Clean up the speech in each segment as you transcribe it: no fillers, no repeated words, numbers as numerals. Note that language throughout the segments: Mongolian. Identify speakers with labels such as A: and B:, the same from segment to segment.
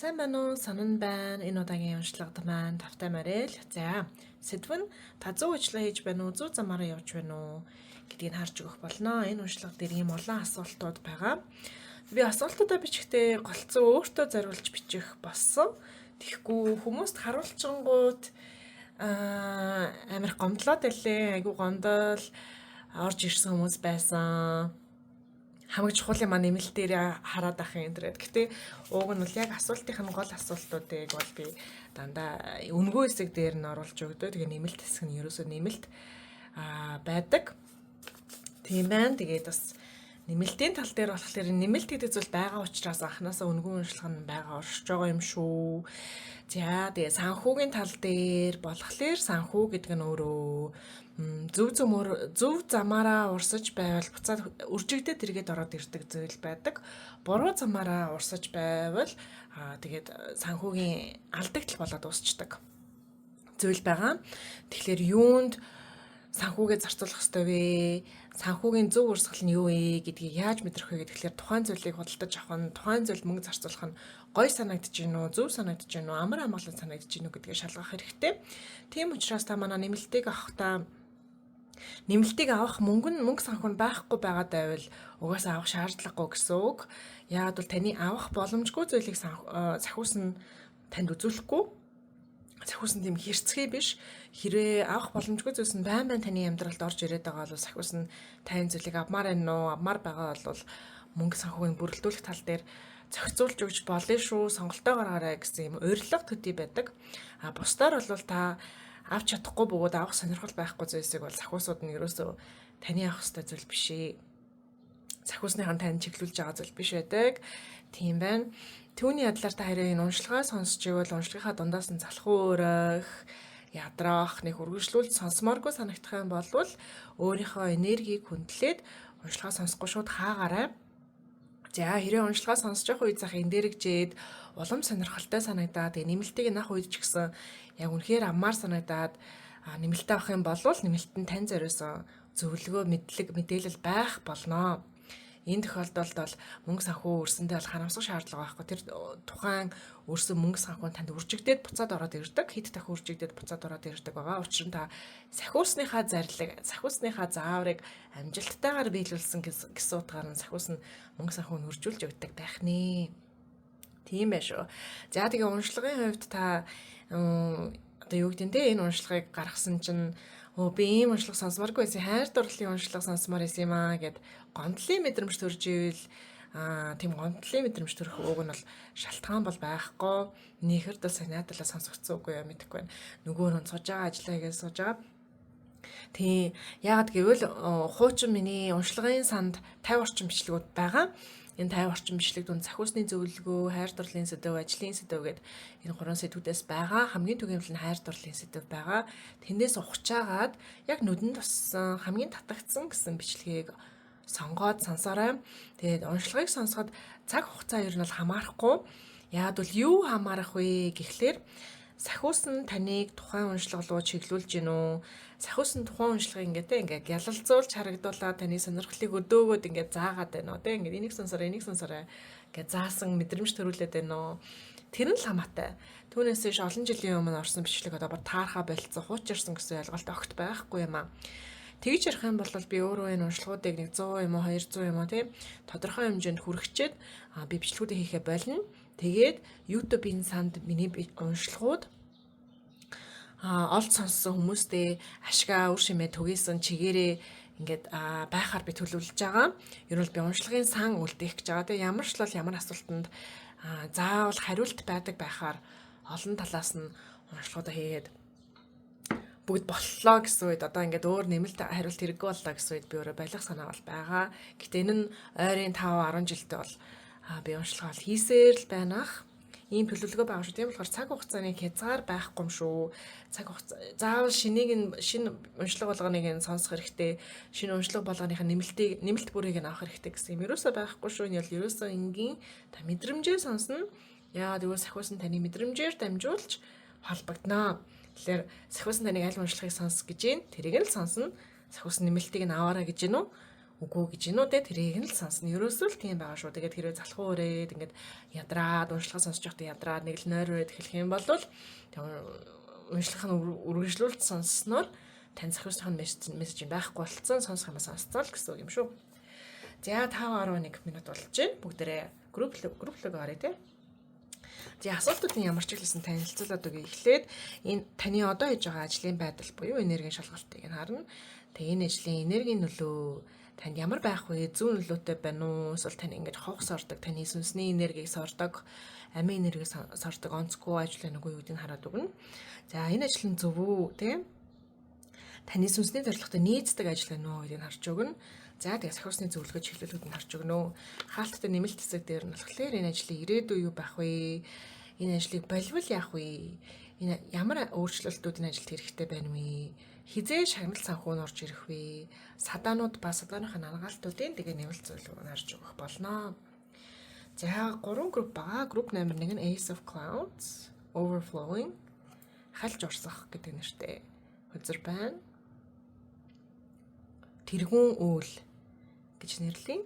A: Сайн байна уу? Санан байна. Энэ удаагийн уншлагад маань тавтай марэл. За, сэдв нь та зөв ажиллаа хийж байна уу? Зөв замаараа явж байна уу? Гэдгийг харж өгөх болно. Энэ уншлагад дээр ийм олон асуултууд байгаа. Би асуултуудаа бичихтэй голцоо өөртөө зориулж бичих болсон. Тэгэхгүй хүмүүст харуулчингууд амир гомдлоод байлээ. Айгу гомдол орж ирсэн хүмүүс байсан. Хамгийн чухал юм нэмэлт дээр хараад ах юм дээд. Гэтэ ууг нь бол яг асуултын гол асуултуудыг бол би дандаа үнгүй хэсэг дээр нь оруулж өгдөө. Тэгээ нэмэлт хэсэг нь ерөөсөө нэмэлт байдаг. Тийм байна. Тэгээд бас нэмэлтийн тал дээр болохоор нэмэлт гэдэг зүйл байгаа учраас анханасаа үнгүй уншлах нь байгаа оршиж байгаа юм шүү. За тэгээ санхүүгийн тал дээр болохоор санхүү гэдэг нь өөрөө зөв замаараа урсаж байвал буцаад үржигдээд эргээд ороод ирдэг зүйл байдаг. Буруу замаараа урсаж байвал тэгээд санхүүгийн алдагдал болоод дуусчдаг зүйл байгаа. Тэгэхээр юунд санхүүгээ зарцуулах ёстой вэ? Санхүүгийн зөв урсгал нь юу вэ гэдгийг яаж мэдрэх вэ гэхээр тухайн зүйлийг худалдаж авах нь, тухайн зүйлд мөнгө зарцуулах нь гой санагдаж гин үү, зөв санагдаж гин үү, амар амгалан санагдаж гин үү гэдгийг шалгах хэрэгтэй. Тийм учраас та манай нэмэлтийг авахдаа нэмэлтийг авах мөнгө санхүү нь байхгүй байгаад байвал угаасаа авах шаардлагагүй гэсэн үг. Яагаад бол таны авах боломжгүй зүйлийг санхүүс нь танд үзүүлэхгүй. Санхүүс нь тийм хэрцгий биш. Хэрвээ авах боломжгүй зүйлс нь байн таны амьдралд орж ирээд байгаа бол санхүүс нь тань зүйлийг авмаар байна уу? Авмаар байгаа бол мөнгө санхүүгийн бүрэлдүүлэх тал дээр зохицуулж өгч болно шүү. Сонголтоо гаргаарай гэсэн юм урилга төдий байдаг. Бусдаар бол та авч чадахгүй бөгөөд авах сонирхол байхгүй зүйлсийг бол санхүүсууд нь ерөөсөө таны авах ёстой зүйл биш ээ. Санхүүснийхэн тань чиглүүлж байгаа зүйл биш байдаг. Тийм байна. Түүний ядлаар та хоёрын энэ уншлагаа сонсч ивэл уншлагынхаа дундаас нь залхуу өрөх, ядраах, нэг үргэлжлүүлж сонсомооргүй санагдах юм бол өөрийнхөө энергийг хүндлээд уншлагаа сонсохгүй шууд хаагаарай. За хэрэг уншлагаа сонсож явах үед зах эндэрэгжээд улам сонирхолтой санагдаад тэгээ нэмэлтийг нах үед ч гэсэн яг үнэхээр аммаар санагдаад нэмэлтээ авах юм бол нэмэлт нь тань зориулсан зөвлөгөө мэдээлэл байх болно. Энэ тохиолдолд бол мөнгө санхүү өрсөндөө бол харамсах шаардлага байхгүй. Тэр тухайн өрсөн мөнгө санхүү танд үржигдээд буцаад ороод ирдэг. Хэд дахин үржигдээд буцаад ороод ирдэг байгаа. Учир нь та санхүүсныхаа зарлиг, санхүүсныхаа зааврыг амжилттайгаар биелүүлсэн гэсэн утгаар нь санхүүс нь мөнгө санхүүг үржүүлж өгдөг байх нэ. Тийм байх шүү. За тэгээ уншлагын хувьд та одоо юу гэдэг нь энэ уншлагыг гаргасан чинь би ийм уншлага сонсомооргүй байсан. Хайр дурлалын уншлага сонсомоор байсан юм аа гэд гомдлын мэдрэмж төрж ивэл тийм гомдлын мэдрэмж төрөх үг нь бол шалтгаан бол байхгүй. Нэхэр дэл санааталаа сонсогдсон үгүй юм мэдэхгүй байна. Нөгөө нь сууж байгаа ажиллаа гэж сууж байгаа. Тийм яагаад гэвэл хуучин миний уншлагын санд 50 орчим бичлэгүүд байгаа. Энэ 50 орчим бичлэг дунд санхүүсний зөвлөгөө, хайр дурлалын сэдэв, ажлын сэдэв гэдэг энэ гурван сэдвүүдээс байгаа. Хамгийн түгээмэл нь хайр дурлалын сэдэв байгаа. Тэндээс ухчаагаад яг нүдэнд туссан хамгийн татагдсан гэсэн бичлэгийг сонгоод сонсоорой. Тэгээд уншлагыг сонсоход цаг хугацаа ер нь бол хамаарахгүй. Яагаад бол юу хамаарах вэ гэхлээр санхүүс нь таныг тухайн уншлага руу чиглүүлж гин үү? Санхүүс нь тухайн уншлагыг ингээд гялалзуулж харагдуулаад таны сонирхлыг өдөөгөөд ингээд заагаад байна уу? Ингээд энийг сонсороо гэж заасан мэдрэмж төрүүлээд байна уу? Тэр нь л хамаатай. Түүнээс иш олон жилийн өмнө орсон бичлэг одоо бүр таархаа болцсон хуучирсан гэсэн ойлголт огт байхгүй юм аа. Тэгж ярих юм бол би өөрөө энэ уншлагуудыг 100 юм уу 200 юм уу тийм тодорхой хэмжээнд хүрчээд би бичлэгүүдээ хийхэ болно. Тэгээд YouTube-ийн санд миний уншлагууд олд сонссон хүмүүстээ ашгаа үр шимээ түгээсэн чигээрээ ингээд байхаар би төлөвлөж байгаа. Ер нь би уншлагын сан үлдээх гэж байгаа. Тэгээ ямар ч л ямар асуултанд заавал хариулт байдаг байхаар олон талаас нь уншлагуудаа хийгээд бүгд боллоо гэсэн үед одоо ингээд өөр нэмэлт хариулт хэрэггүй боллоо гэсэн үед би өөрөө байлах санаа бол байгаа. Гэтэ энэ нь ойрын 5-10 жилдээ бол би уншлагаа хийсээр л байна ах. Ийм төлөвлөгөө байгаа шүү. Тийм болохоор цаг хугацааны хязгаар байхгүй юм шүү. Цаг хугацаа заавал шинэ уншлага болгоныг сонсох хэрэгтэй. Шинэ уншлага болгоныхаа нэмэлт бүрийг авах хэрэгтэй гэсэн юм. Ерөөсөө байхгүй шүү. Энэ бол ерөөсөө энгийн та мэдрэмжээр сонсно. Яагаад гэвэл санхүүс нь таны мэдрэмжээр дамжуулж холбогдно. Тэгэхээр санхүүс нь таныг аль уншлагыг сонс гэж юм. Тэрийг нь л сонсно. Санхүүс нэмэлтийг нь аваарай гэж гинүү. үгүй гэж гинүү те тэрийг нь л сонсно. Ерөөсөө л тийм байгаа шүү. Тэгээд хэрвээ залхуу өрөөд ингээд ядраад уншлага сонсож байхдаа ядраад нэг л нойр өрөөд эхлэх юм бол уншлах нь үргэлжлүүлэлт сонссноор тань захирсхийн мессеж байхгүй болцсон сонсох юм сонсцоо л гэсэн үг юм шүү. За 5-11 минут болж байна. Бүгдээрээ групп лог орё те. За асуултуудын ямар ч хэлсэн танилцуулаад өгье. Эхлээд энэ таны одоо хийж байгаа ажлын байдал буюу энергийн шалгалтыг нь харна. Тэгээ энэ ажлын энергийн нөлөө танд ямар байх вэ? Зүүн нөлөөтэй байна уу? Эсвэл тань ингэж ховс ордог, таны сүнсний энергийг сордог, амийн энергийг сордог онцгүй ажил нэг үеийг хараад өгнө. За энэ ажил нь зөв үү, тийм? Таны сүнсний зорилготой нийцдэг ажил гэнэ үү гэдгийг харж өгнө. За тэгээ сахиусны зөвлөгөө чиглэлүүд нь харж өгнө. Хаалттай нэмэлт хэсэг дээр нь болохоор энэ ажлын ирээдүй юу байх вэ? Энэ ажлыг болвол яах вэ? Энэ ямар өөрчлөлтүүд энэ ажилд хэрэгтэй байна вэ? Хизээ шагнал санхүү нь орж ирэх вэ? Садаанууд ба садааныхаа наргаалтуудын тэгээ нэмэлт зөвлөгөө харж өгөх болно. За 3 групп байгаа. Групп номер 1 нь Ace of Clouds, Overflowing, халж урсах гэдэг нэртэй хөзөр байна. Тэргүүн үйл гэж нэрлэе.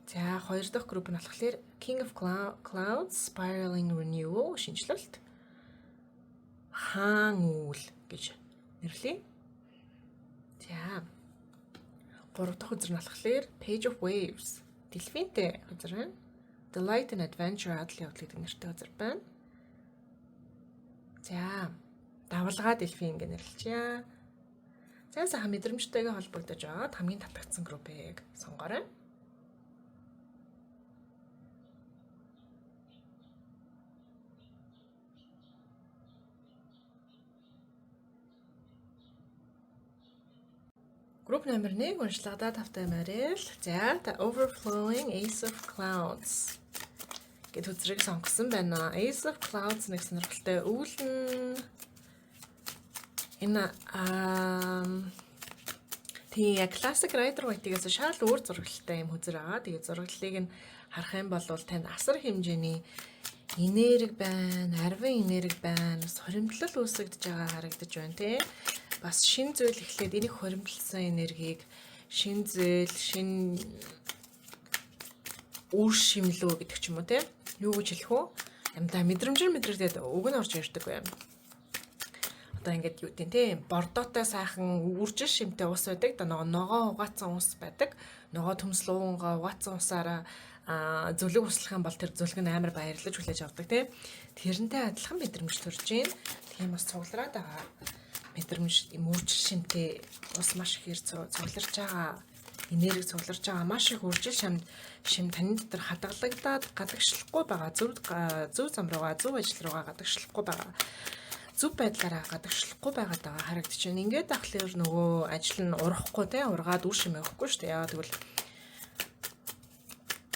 A: За 2 дахь групп нь болохоор King of Clouds, Spiraling Renewal, шинжлэлт. Хаан үйл гэж нэрлэе. За 3 дахь хөзөр нь болохоор Page of Waves, дэлфинтэй хөзөр байна. Delight and Adventure, адал явдал гэдэг нэртэй хөзөр байна. За давалгаа дэлфин гэж нэрлэжээ. За сайхан мэдрэмжтэйгээ холбогдож аваад хамгийн татагдсан группыг сонгоорой. Групп номер 1 уншлагадаа тавтай морил. За The Overflowing Ace of Clouds гэд үзрийг сонгосон байна. Ace of Clouds нэг сонирхолтой үйл нь энэ тий classic rider white-гээс шал өөр зурагтай юм хөзөр байгаа. Тэгээд зураглалыг нь харах юм бол танд асар хэмжээний энерги байна, арвин энерги байна, хоримтлал үүсгэж байгаа харагдаж байна тий. Бас шин зүйл эхлээд энийг хоримтлсан энергийг шин зүйл, шин үр шимлүү гэдэг ч юм уу тий. Юу гэж хэлэх вэ? Амдаа мэдрэмжээр мэдрэгдээд үг нь орж ирдэг байм. Одоо ингээд юу гэдэг тий бордоотой сайхан үржил шимтэй ус байдаг. Ногоо угаацсан ус байдаг. Ногоо төмслуугаа угаацсан усаараа зөвлөг услах юм бол тэр зөвлөг нь амар баярлаж хүлээж авдаг тий. Тэрнтэй адилхан мэдрэмж төрж гин. Тийм бас цуглараад байгаа. Мэдрэмж үржил шимтэй ус маш ихээр цугларч байгаа. Энерги цугларч байгаа. Маш их үржил шим таны дотор хадгалагдаад гадагшлахгүй байгаа. Зөв зам руугаа, зөв ажил руугаа гадагшлахгүй байгаа. Зөв байдлаараа гадагшлахгүй байгаад байгаа харагдаж байна. Ингээд ахлаар нөгөө ажил нь урахгүй те ургаад үр шимээ өгөхгүй шүү дээ. Яагаад гэвэл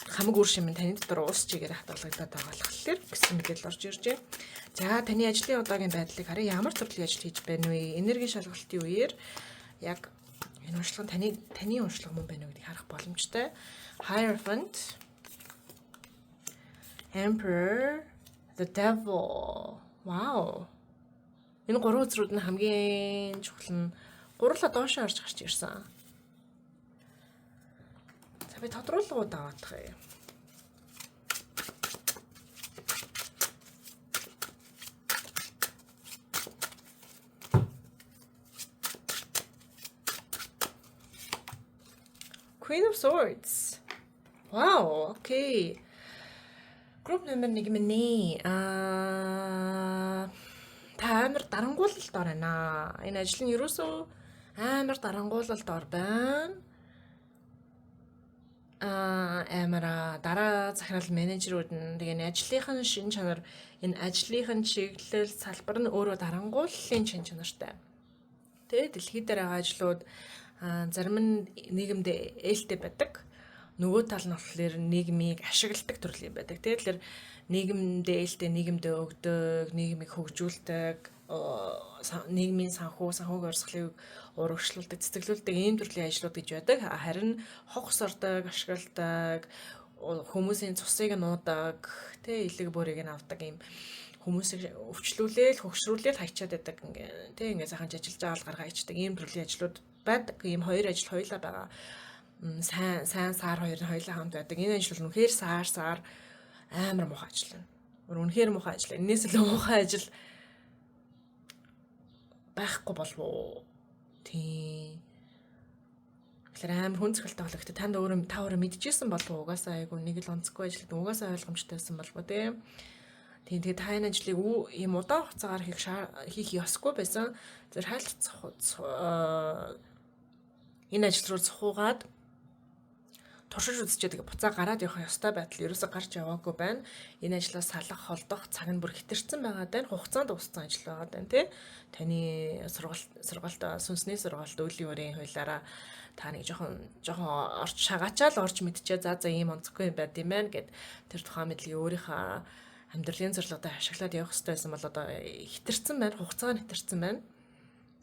A: хамаг үр шимэн таны дотор уус чигээр хадгалагдаад байгаа болохоор гэсэн мэдээлэл орж ирж байна. За таны ажлын удаагийн байдлыг харъя. Ямар төрлийн ажил хийж байна вэ? Энергийн шалгалтын үеэр яг энэ уншлага нь таны уншлага мөн байна уу гэдгийг харах боломжтой. Hierophant, Emperor, the Devil. Wow. Энэ гурван үзрүүд нь хамгийн чухал нь гурлаа доошоо орж гарч ирсэн. За би тодруулгууд аваадах юм. Queen of Swords. Wow, okay. Групп номер 1 минь амар дарангуулалт ор байна. Энэ ажил нь ерөөсөө амар дарангуулалт ор байна. Амар дараа захирал менежерүүд нь тэгээ ажлынхын шин чанар, энэ ажлынхын чиглэл салбар нь өөрөө дарангууллын шин чанартай. Тэгээ дэлхийд дээр байгаа ажлууд зарим нь нийгэмд ээлтэй байдаг. Нөгөө тал нь болохоор нийгмийг ашигладаг төрлийн байдаг. Тэгэхээр нийгэмд ээлтэй нийгэмдээ өгдөг, нийгмийг хөгжүүлдэг, нийгмийн санхүүгийн орсголыг урагшлуулдаг, цэцэглүүлдэг ийм төрлийн ажлууд гэж байдаг. Харин хогс ордог, ашигладаг, хүмүүсийн цусыг нуудаг, илэг бүрийг нь авдаг ийм хүмүүсийг өвчлүүлээл, хөгшрүүлээл хайчаад байдаг. Ингээ сайхан ажиллаж байгаа бол гаргаа ичдэг ийм төрлийн ажлууд байдаг. Ийм хоёр ажил хоёлаа байгаа. Сайн сар хоёр нь хоёлаа хамт байдаг. Энэ ажил бол үнэхээр сар амар муухай ажил байна. Үнэхээр муухай ажил. Энээс илүү муухай ажил байхгүй болов уу? Тийм. Тэгэхээр амар хүн зөрөлтэй болох. Гэтэ танд өөрөө та өөрөө мэдчихсэн болов уу? Угаасаа айгу нэг л онцгүй ажилладаг. Угаасаа ойлгомжтойсэн болов уу те? Тийм тэгээд та энэ ажлыг ийм удаан хугацаагаар хийх ёсгүй байсан. Зөв энэ ажил руу цухуугаад туршиж үзчихэд буцаа гараад явах ёстой байтал ерөөсө гарч яваагүй байна. Энэ ажлаас салах, холдох цаг нь бүр хэтэрсэн байгаа даа. Хугацаанд дууссан ажил байгаа даа тий. Таны сургалт сүнсний сургалт үеийн өрийн хуулиараа та нэг жоохон орч шагаачаал орж мэдчихээ за ийм онцгүй юм байд юм байна гэд тэр тухайн мэдлэгийг өөрийнхөө амьдралын зорилгодоо ашиглаад явах хэрэгтэй байсан бол одоо хэтэрсэн байна. Хугацаа нь хэтэрсэн байна.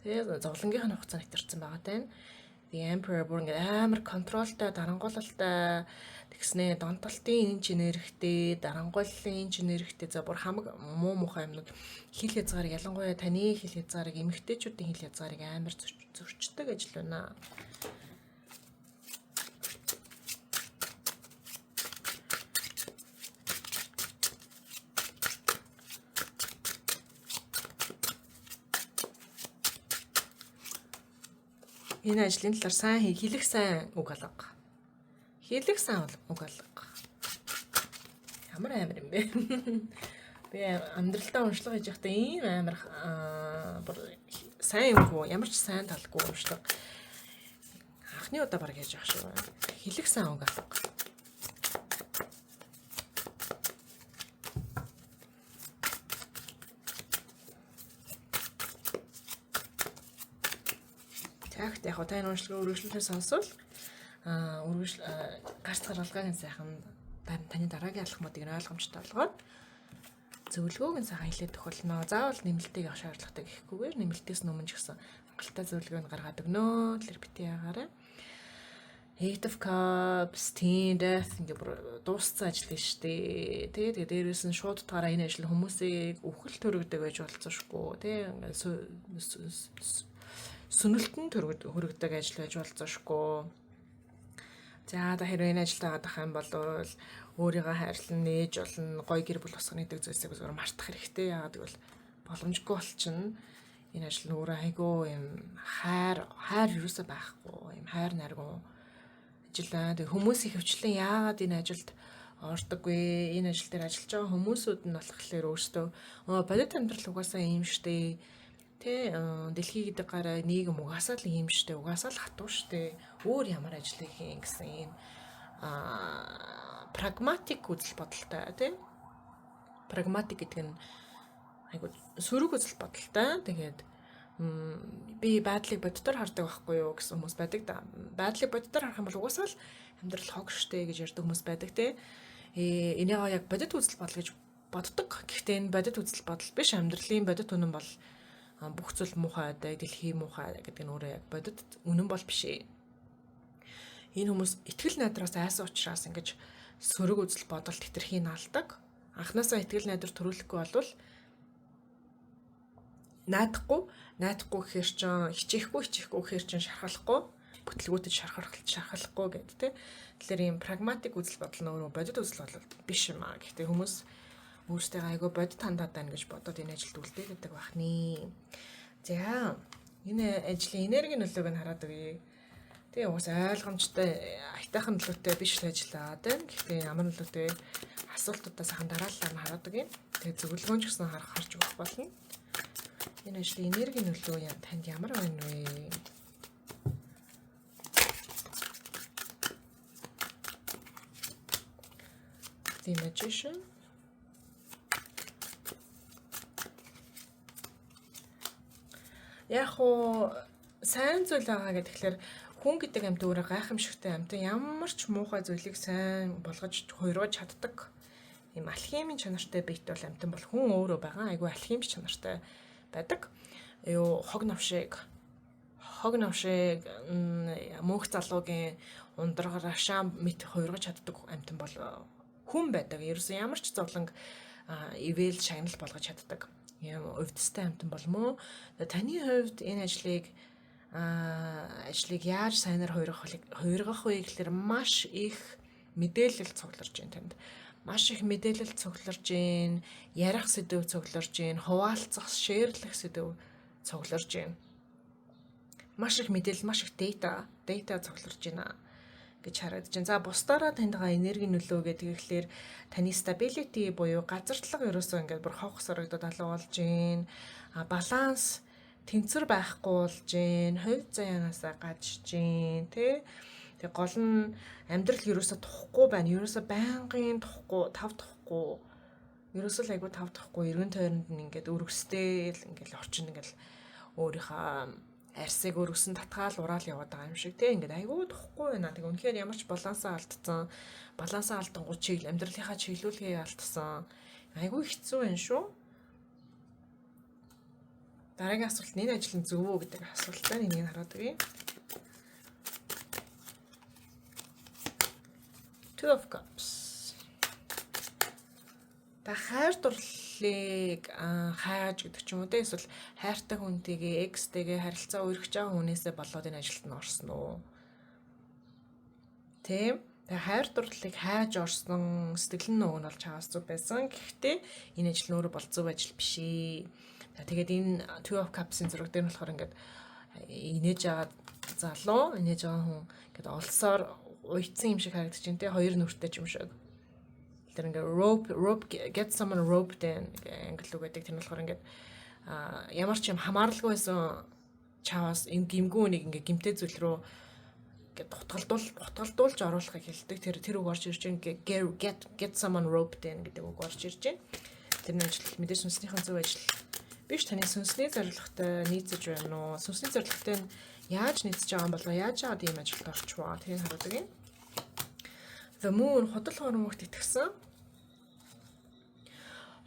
A: Тэгээ зовлонгийнх нь хугацаа нь хэтэрсэн байгаа даа. The Emperor бүр ингээд амар контролтой, дарангуйлалтай тэгснээ донтолтын инженер хэрэгтэй, дарангуйллын инженер хэрэгтэй за бүр хамаг муу мухай юмнууд хил хязгаарыг ялангуяа таны хил хязгаарыг эмэгтэйчүүдийн хил хязгаарыг амар зөрчдөг ажил байна. Энэ ажлын талаар сайн хэлэх сайн үг алга. Хэлэх сайн үг алга. Ямар амар юм бэ? Би амьдралдаа уншлага хийж байхдаа ийм амар сайн үгүй ямар ч сайн талгүй уншлага. Анхны удаа баг хийж байгаа шүү. Хэлэх сайн үг алга. Тэгт яг та энэ уншлагыг үргэлжлүүлэн сонсвол гарц гаргалгаагийн сайхан таны дараагийн алхмуудыг ойлгомжтой болгоод зөвлөгөөг нь сайхан хэлээд өгөх болно. Заавал нэмэлтийг авах шаардлагатай гэхгүйгээр нэмэлтээс өмнө ч гэсэн хангалттай зөвлөгөөнд гаргаад өгнө. Тэр бити ягаарай. Eight of Cups, Teen Death ингээ бүр дууссан ажил гэж штэ. Тэгээд дээрээс нь шууд утгаараа энэ ажил хүмүүсийг өвхөл төрөгдөг байж болцсошгүй. Тэ ингээ сүнэлтэн хөрөгдөг ажил байж болцсошгүй. За хэрвээ энэ ажилд байгаа дах юм бол өөрийгөө хайрлан нээж болно, гоё гэр бүл босгоно гэдэг зүйлсийг зөвхөн мартах хэрэгтэй. Яагаад гэвэл боломжгүй болчихно. Энэ ажил нь өөрөө айгүй юм хайр юусаа байхгүй, юм хайр наргуу ажил байна. Тэг хүмүүс их хвчлэн яагаад энэ ажилд ордоггүй? Энэ ажил дээр ажиллаж байгаа хүмүүсүүд нь болохоор өөрсдөө бодит амьдрал угаасаа юм штэ. Тэ дэлхий гэдэг гараа нийгэм угаасаа л юм штэ. Угаасаа л хатуу штэ. Өөр ямар ажил хийн гэсэн юм прагматик үзэл бодолтой тий. Прагматик гэдэг нь айгуу сөрөг үзэл бодолтой. Тэгээд би байдлыг боддоор хардаг байхгүй юу гэсэн хүмүүс байдаг да. Байдлыг боддоор харах юм бол угаасаа л амьдрал хог штэ гэж ярьдаг хүмүүс байдаг тий. Энийг яг бодит үзэл бодол гэж боддог. Гэхдээ энэ бодит үзэл бодол биш. Амьдралын бодит үнэн бол бүх зүйл муухай байдаг, дэлхий муухай гэдэг нь өөрөө яг бодит үнэн бол биш ээ. Энэ хүмүүс итгэл найдраас айсан учраас ингэж сөрөг үзэл бодолт хэтэрхий наалдаг. Анхнаасаа итгэл найдар төрүүлэхгүй болвол наадахгүй гэхээр чин хичээхгүй гэхээр чин шархалахгүй, бүтлгүүтэж шархалахгүй гэдэг тийм. Тэгэхээр ийм прагматик үзэл бодол нь өөрөө бодит үзэл бодол биш юм аа. Гэхдээ хүмүүс өөрсдөө айгүй бодит хандаад байна гэж бодоод энэ ажилд үлдээдэг бахны. За энэ ажлын энергийн нөлөөг нь хараад өгье. Тэгээ уус ойлгомжтой айтайхан нөлөөтэй биш л ажиллаад байна. Гэхдээ ямар нөлөөтэй асуултуудаа сайхан дараалал нь хараад өгье. Тэгээ зөвлөгөөн ч гэсэн харж өгөх болно. Энэ ажлын энергийн нөлөө танд ямар байна вэ? The Magician. Яг уу сайн зүйл байгаа гэхээр хүн гэдэг амьд өөрөө гайхамшигтай амьд. Ямар ч муухай зүйлийг сайн болгож хуйруулж чаддаг. Ийм алхимийн чанартай бит бол амьтан бол хүн өөрөө байгаа. Айгүй алхимч чанартай байдаг. Хог навшиг мөнх залуугийн ундрагаараа шам мэт хуйруулж чаддаг амьтан бол хүн байдаг. Ерөөсөн ямар ч зовлонг ивэл шагнал болгож чаддаг. Ийм өвдөстэй амьтан болмоо. Таны хувьд энэ ажлыг ажлыг яаж сайнаар хувиргах вэ гэхээр маш их мэдээлэл цугларч байна танд. Маш их мэдээлэл цугларч байна. Ярих сэдв цугларч байна. Хуваалцах, шеэрлэх сэдв цугларч байна. Маш их мэдээлэл, маш их data цугларч байна гэж харагдаж байна. За бусдаараа таньгаа энерги нөлөө гэдэг ихлээр таны stability буюу газартлага ерөөсөө ингээд бүр хавх сорогдод алуу болж байна. Баланс тэнцвэр байхгүй болж байна. Хувь заяанаасаа гажиж байна, тэ? Тэг гол нь амьдрал ерөөсөө тухгүй байна. Ерөөсөө байнгын тухгүй, тав тухгүй. Ерөөсөө л айгу тав тухгүй. Эргэн тойронд нь ингээд өргөстэй л ингээд орчин ингээд өөрийнхөө арсыг өргөсөн татгаал ураал яваад байгаа юм шиг тийм ингээд айгүй тухгүй байна. Тэг үнэхээр ямар ч балансаа алдсан. Балансаа алдангууд амьдралынхаа чиглүүлгээ алдсан. Айгүй хэцүү байна шүү. Дараагийн асуулт энэ ажил нь зөв үү гэдэг асуултаа энийг хараад өгье. Two of Cups. Та хайр дурлалыг хайж гэдэг ч юм уу те эсвэл хайртай хүнтэйгээ экстэйгээ харилцаа өргөж байгаа хүнээсээ болоод энэ ажилд нь орсон уу? Тийм. Тэгээ хайр дурлалыг хайж орсон сэтгэл нь уг нь бол чаас зүг байсан. Гэхдээ энэ ажил нь өөрөө бол зөв ажил биш ээ. Тэгээд энэ Two of Cups-ын зураг дээр нь болохоор ингээд инээж байгаа залуу, инээж байгаа хүн ингээд олсоор уйцсан юм шиг харагдаж байна те хоёр нүртэй юм шиг. Тэр ингээд rope get someone roped in англи үг гэдэг. Тэр нь болохоор ингээд ямар ч юм хамааралгүй байсан чаваас энэ гимгүү нэг ингээд гимтэй зүйл рүү ингээд хутгалдуулж оруулахыг хэлдэг. Тэр үг орж ирж байна. Get someone roped in гэдэг үг орж ирж байна. Тэрний ажил мэдээж сүнснийхэн зөв ажил биш. Таны сүнсний зорилготой нийцэж байна уу? Сүнсний зорилготой нь яаж нийцэж байгаа юм болоо? Яаж яагаад ийм ажилд орчваа? Тэрийг хараад өгье. The moon худал хуурмагт итгэсэн.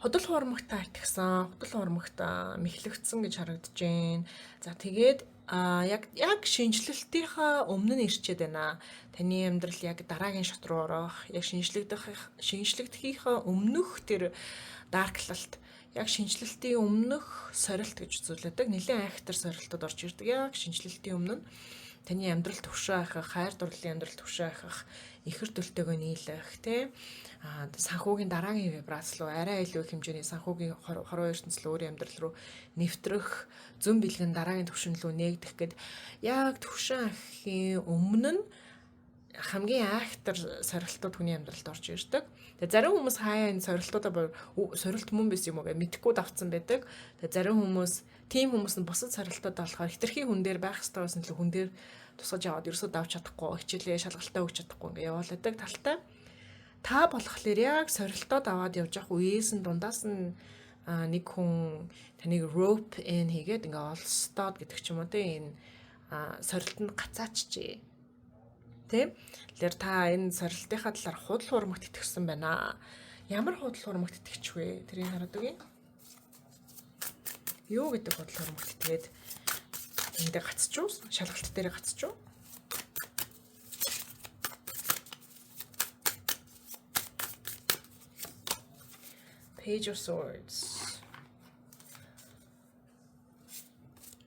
A: Худал хуурмагтаа итгэсэн. Худал хуурмагтаа мэхлэгдсэн гэж харагдаж байна. За тэгээд яг шинжлэлтийнхаа өмнө нь ирчээд байна. Таны амьдрал яг дараагийн шат руу орох, яг шинжлэхдийнхаа өмнөх тэр дарклалт, яг шинжлэлтийн өмнөх сорилт гэж үзүүлдэг. Нэлээд айхтар сорилтод орж ирдэг. Яг шинжлэлтийн өмнө нь таны амьдрал төвшөө хайхах, хайр дурлалын амьдрал төвшөө хайхах, ихэр төлтөөгөө нийлэх, тэ санхүүгийн дараагийн вибрац руу арай илүү их хэмжээний санхүүгийн хорвоо ертөнцийн өөрийн амьдрал руу нэвтрэх, зүүн бэлгэн дараагийн түвшин рүү нээгдэх гэд яг төвшөө хайхын өмнө нь хамгийн айхтар сорилтууд хүний амьдралд орж ирдэг. Тэгээ зарим хүмүүс хаяа энэ сорилтуудаа сорилт мөн биш юм уу гэж мэдхгүй давцсан байдаг. Тэгээ зарим хүмүүс тийм хүмүүс нь бусад сорилтууд болохоор хитрхийн хүн дээр байх хэрэгтэй байсан л хүн дээр тусгаж яваад ерөөсөө давж чадахгүй, хичээлээ шалгалтаа өгч чадахгүй ингээ яваалдаг талтай. Та болохоор яг сорилтууд аваад явж явах үеэс нь дундаас нь нэг хүн таныг rope in хийгээд ингээ олстоод гэдэг ч юм уу те энэ сорилтанд гацаачжээ. Тийм. Тэгэхээр та энэ сорилтынхаа талаар худал хуурмагт итгэсэн байна. Ямар худал хуурмагт итгэж вэ? Тэрийг хараад өгье. Юу гэдэг худал хуурмагт итгээд эндээ гацчих уу? Шалгалт дээр гацчих уу? Page of Swords.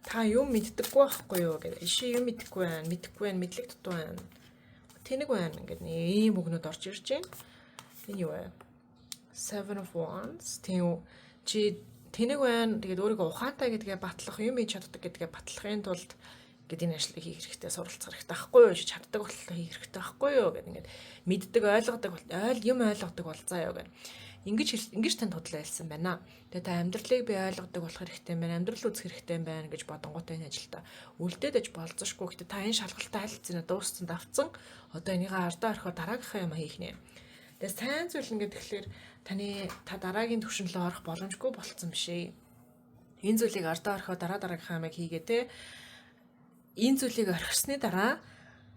A: Та юу мэддэггүй байхгүй юу гэдэг. Иши юу мэдэхгүй байна, мэдлэг дутуу байна. Тэнэг байна ингээд ийм үгнүүд орж ирж байна. Энэ юу вэ? Seven of Wands. Чи тэнэг байна. Тэгээд өөрийгөө ухаантай гэдгээ батлах, юм хийж чаддаг гэдгээ батлахын тулд гэдэг энэ ажлыг хийх хэрэгтэй, суралцах хэрэгтэй байхгүй юу? Чаддаг болтол хийх хэрэгтэй байхгүй юу гэдэг ингээд мэддэг, ойлгодог бол заа юу гэх. Ингэж танд худлаа хэлсэн байна. Тэгээ та амьдралыг би ойлгодог болох хэрэгтэй юм байна. Амьдрал үзэх хэрэгтэй юм байна гэж бодонготой энэ ажилдаа үлдээд аж болцсошгүй. Гэхдээ та энэ шалгалтаа хайлтсан, дууссан, давцсан. Одоо энийгээ ардаа орохоор дараагийнхаа юм хийх нэ. Тэгээ сайн зүйл ингээд тэгэхээр та дараагийн түвшин рүү орох боломжгүй болцсон биш ээ. Энэ зүйлийг ардаа орохоор дараагийнхаа юмыг хийгээ те. Энэ зүйлийг орхисны дараа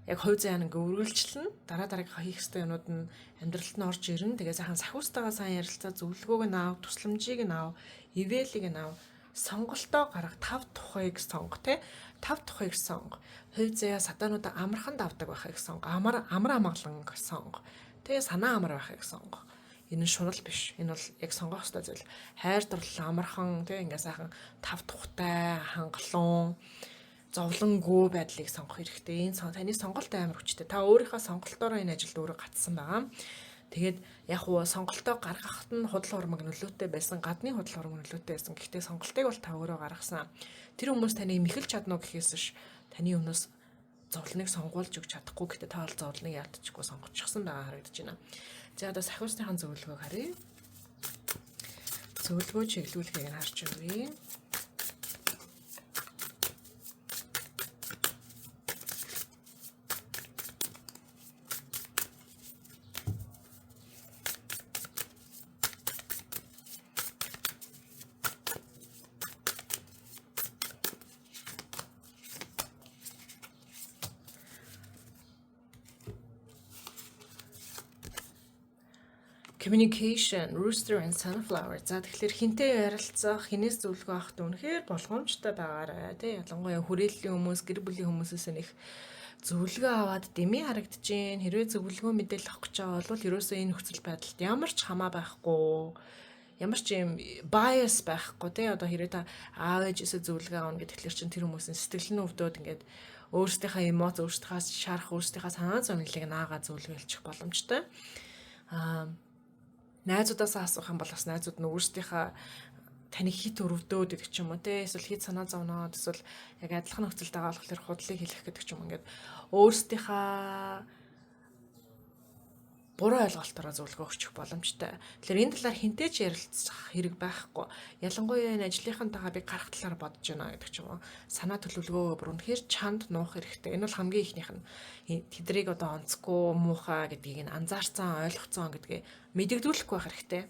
A: яг хувь заяан ингээ үргэлжлэн дараагийнхаа хийх ёстой юмуд нь амьдралд нь орж ирнэ. Тэгээ сайхан сахиустайгаа сайн ярилцаа, зөвлөгөөг нь аав, тусламжийг нь аав, ивэлийг нь аав, сонголтоо гарга, 5 тухайг сонго те. 5 тухайг сонго. Хувь заяа сатануудаа амархан давдаг байхыг сонго. Амар амгалан сонго. Тэгээ санаа амар байхыг сонго. Энэ нь шунал биш. Энэ бол яг сонгох ёстой зүйл. Хайр дурлал амархан те ингээ сайхан 5 тухтай, хангалуун зовлонгүй байдлыг сонгох хэрэгтэй. Энэ таны сонголт амар хүчтэй. Та өөрийнхөө сонголтоороо энэ ажилд өөрөө гацсан байгаа. Тэгээд яг уу сонголтоо гаргахад нь худал хуурмаг нөлөөтэй байсан, гадны худал хуурмаг нөлөөтэй байсан. Гэхдээ сонголтыг бол та өөрөө гаргасан. Тэр хүмүүс таныг мэхэлж чадна уу гэхээс ш таны өмнөөс зовлоныг сонгуулж өгч чадахгүй. Гэхдээ та бол зовлоныг яалтчгүй сонгочихсон байгаа харагдаж байна. За одоо сахиусныхан зөвлөгөөг харъя. Зөвлөгөө чиглүүлгийг нь харж өгье. Communication, rooster and sunflower. За тэгэхээр хинтээ ярилцах, хинээс зөвлөгөө авах үнэхээр болгоомжтой байгаарай. Тэ ялангуяа хүрээллийн хүмүүс, гэр бүлийн хүмүүсээс нэг зөвлөгөө аваад дэмий харагдчихээн. Хэрвээ зөвлөгөө мэдээлэл авах гэж байгаа бол ерөөсөө энэ нөхцөл байдалд ямар ч хамаа байхгүй. Ямар ч юм bias байхгүй. Тэ одоо хэрвээ та аав ээжээсээ зөвлөгөө авах гэдэгтлэр чинь тэр хүмүүсийн сэтгэл нь өвдөд ингээд өөрсдийнхээ эмоц, өөрсдийнхээ шарах, өөрсдийнхээ санаа зовнилыг наагаад зөвлөгөө хэлчих боломжтой. Найзуудаас асуух юм бол бас найзууд нь өөрсдийнхээ таны хит өрөвдөөд гэдэг ч юм уу те эсвэл хит санаа зовноод эсвэл яг адилхан нөхцөлд байгаа болохоор худлыг хэлэх гэдэг ч юм ингээд өөрсдийнхээ буруу ойлголтоор зөвлөгөө өгчих боломжтой. Тэгэхээр энэ талаар хинтээ ч ярилцах хэрэг байхгүй. Ялангуяа энэ ажлынхантайгаа би гарах талаар бодож байна гэдэг ч юм уу. Санаа төлөвлөгөө бүр үнэхээр чанд нуух хэрэгтэй. Энэ бол хамгийн ихнийх нь тэдрийг одоо онцгүй муухай гэдгийг нь анзаарсан, ойлгоцсон гэдгээ мэдэгдүүлэхгүй байх хэрэгтэй.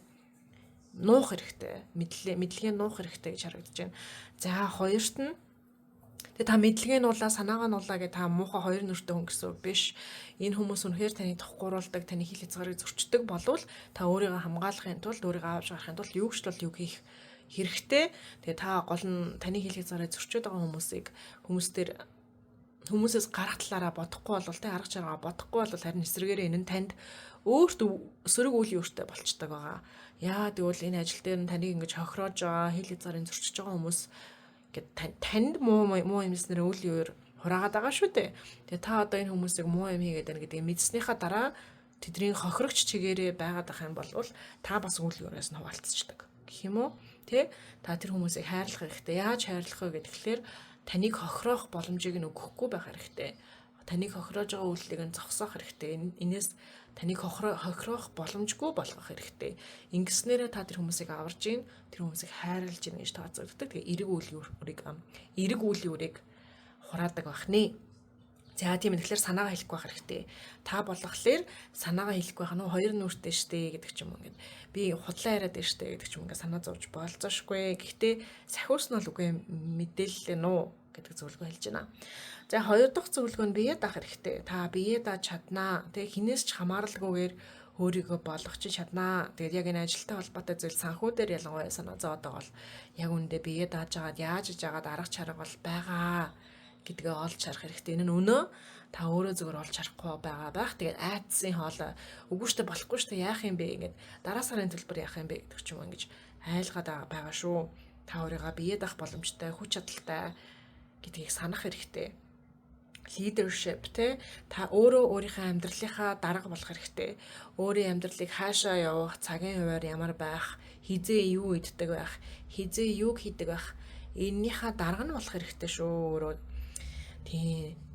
A: Нуух хэрэгтэй. Мэдлэгээ нуух хэрэгтэй гэж харагдаж байна. За хоёрт нь тэгээ та мэдлэгээ нуулаа, санаагаа нуулаа гэж та муухай хоёр нүртэй хүн гэсэн үг биш. Энэ хүмүүс үнэхээр таны тохгууруулдаг, таны хил хязгаарыг зөрчдөг болвол та өөрийгөө хамгаалахын тулд, өөрийгөө авч гарахын тулд юу гэж бол юу хийх хэрэгтэй. Тэгээ та гол нь таны хил хязгаарыг зөрчиж байгаа хүмүүсээс гарах талаараа бодохгүй бол тэ арга чаргаа бодохгүй бол харин эсрэгээрээ энэ нь танд өөрт сөрөг үйл өөртөө болцдог байгаа. Яа тэгвэл энэ ажил дээр нь таныг ингэж хохироож байгаа, хил хязгаарыг зөрчиж байгаа хүмүүс танд муу юмснэр үйл өөр хураагаад байгаа шүү дээ. Тэгээ та одоо энэ хүмүүсийг муу юм хийгээд байна гэдгийг мэдснийхаа дараа тэдний хохирогч чигээрээ байгаад ах юм бол та бас үйл өөрөөс нь хуваалцчихдаг. Гэх юм уу? Тэ? Та тэр хүмүүсийг хайрлах хэрэгтэй. Яаж хайрлах вэ гэхээр таныг хохироох боломжийг нь өгөхгүй байх хэрэгтэй. Таныг хохироож байгаа үйлдэлийг нь зогсоох хэрэгтэй. Энээс таныг хохироох боломжгүй болгох хэрэгтэй. Ингэснээрээ та тэр хүмүүсийг аварж ийн, тэр хүмүүсийг хайрлаж ийн гэж тооцогддог. Тэгээ эрэг үйл үүрийг хураадаг байх нэ. За тийм ээ тэгэхээр санаагаа хэлэхгүй байх хэрэгтэй. Та болохоор санаагаа хэлэхгүй байх нь хоёр нүртэй штэ гэдэг ч юм уу ингээд би худлаа яриад байна штэ гэдэг ч юм ингээд санаа зовж болцоошгүй. Гэхдээ сахиус нь бол үгүй мэдээлэл нүү гэдэг зөвлөгөө хэлж байна. За хоёр дахь зөвлөгөө нь биеэ даах хэрэгтэй. Та биеэ дааж чаднаа. Тэгээ хинээс ч хамааралгүйгээр өөрийгөө болгоч чаднаа. Тэгээд яг энэ ажилтай холбоотой зүйл санхүүдээр ялангуяа санаа зовоод байгаа бол яг үүндээ биеэ дааж агаад яаж иж агаад арга чарга бол байгаа гэдгээ олж харах хэрэгтэй. Энэ нь өнөө та өөрөө зөвөр олж харахгүй байгаа байх. Тэгээд айдсын хоолой үгүй штэ болохгүй штэ яах юм бэ ингээд дараа сарын төлбөр яах юм бэ гэдэг ч юм ингэж айлгаад байгаа шүү. Та өөрийгөө биеэ даах боломжтой, хүч чадалтай гэдгийг санах хэрэгтэй. Leadership тэ та өөрөө өөрийнхөө амьдралынхаа дарга болох хэрэгтэй. Өөрийн амьдралыг хаашаа явах, цагийн хуваар ямар байх, хизээ юу иддэг байх, хизээ юу хийдэг байх, эннийхээ дарга нь болох хэрэгтэй шүү өөрөө.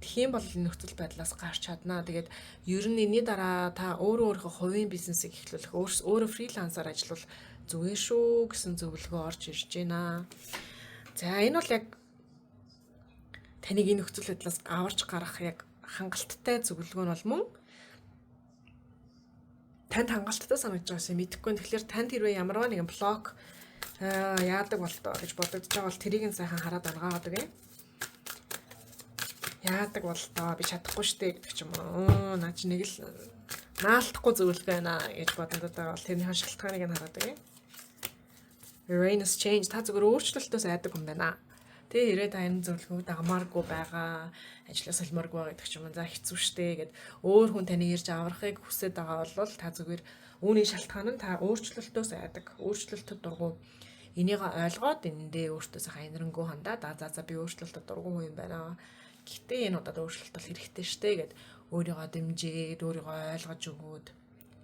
A: Тийм бол нөхцөл байдлаас гарч чаднаа. Тэгээд ер нь энэний дараа та өөрийнхөө хувийн бизнесийг эхлүүлэх, өөрөө фрилансаар ажиллавал зүгээр шүү гэсэн зөвлөгөө орж ирж байна. За энэ бол яг таныг энэ нөхцөл байдлаас аварч гарах яг хангалттай зөвлөгөө нь бол мөн танд хангалттай санагдаж байгаасаа мэдэхгүй. Тэгэхээр танд хэрвээ ямарваа нэгэн блог яадаг болтоо гэж бодогдож байгаа бол тэрийг нь сайхан хараад аргаадаг юм. Яадаг болтоо би чадахгүй штэ гэдэг ч юм уу. Наа чи нэг л наалтахгүй зөвлөгөө байна гэж бодогдоод байгаа бол тэрний шалтгааныг нь хараадаг юм. Uranus change та зөвхөн өөрчлөлтөөс айдаг юм байна. Тэгээ ирээд та энэ зөвлөгөөг дагмааргүй байгаа, ажлаас олмооргүй байгаа гэдэг ч юм. За хэцүү шттэ гэд өөр хүн таны ирж аврахыг хүсэж байгаа бол та зүгээр үүний шалтгаан нь та өөрчлөлтөөс айдаг. Өөрчлөлтөд дургу Энийг ойлгоод эндээ өөртөө сайхан инэрэнгүү хандаад за би өөрчлөлтөд дургүй юм байна. Гэхдээ энэ удаад өөрчлөлт бол хэрэгтэй штэ гэд өөрийгөө дэмжиж, өөрийгөө ойлгож өгөөд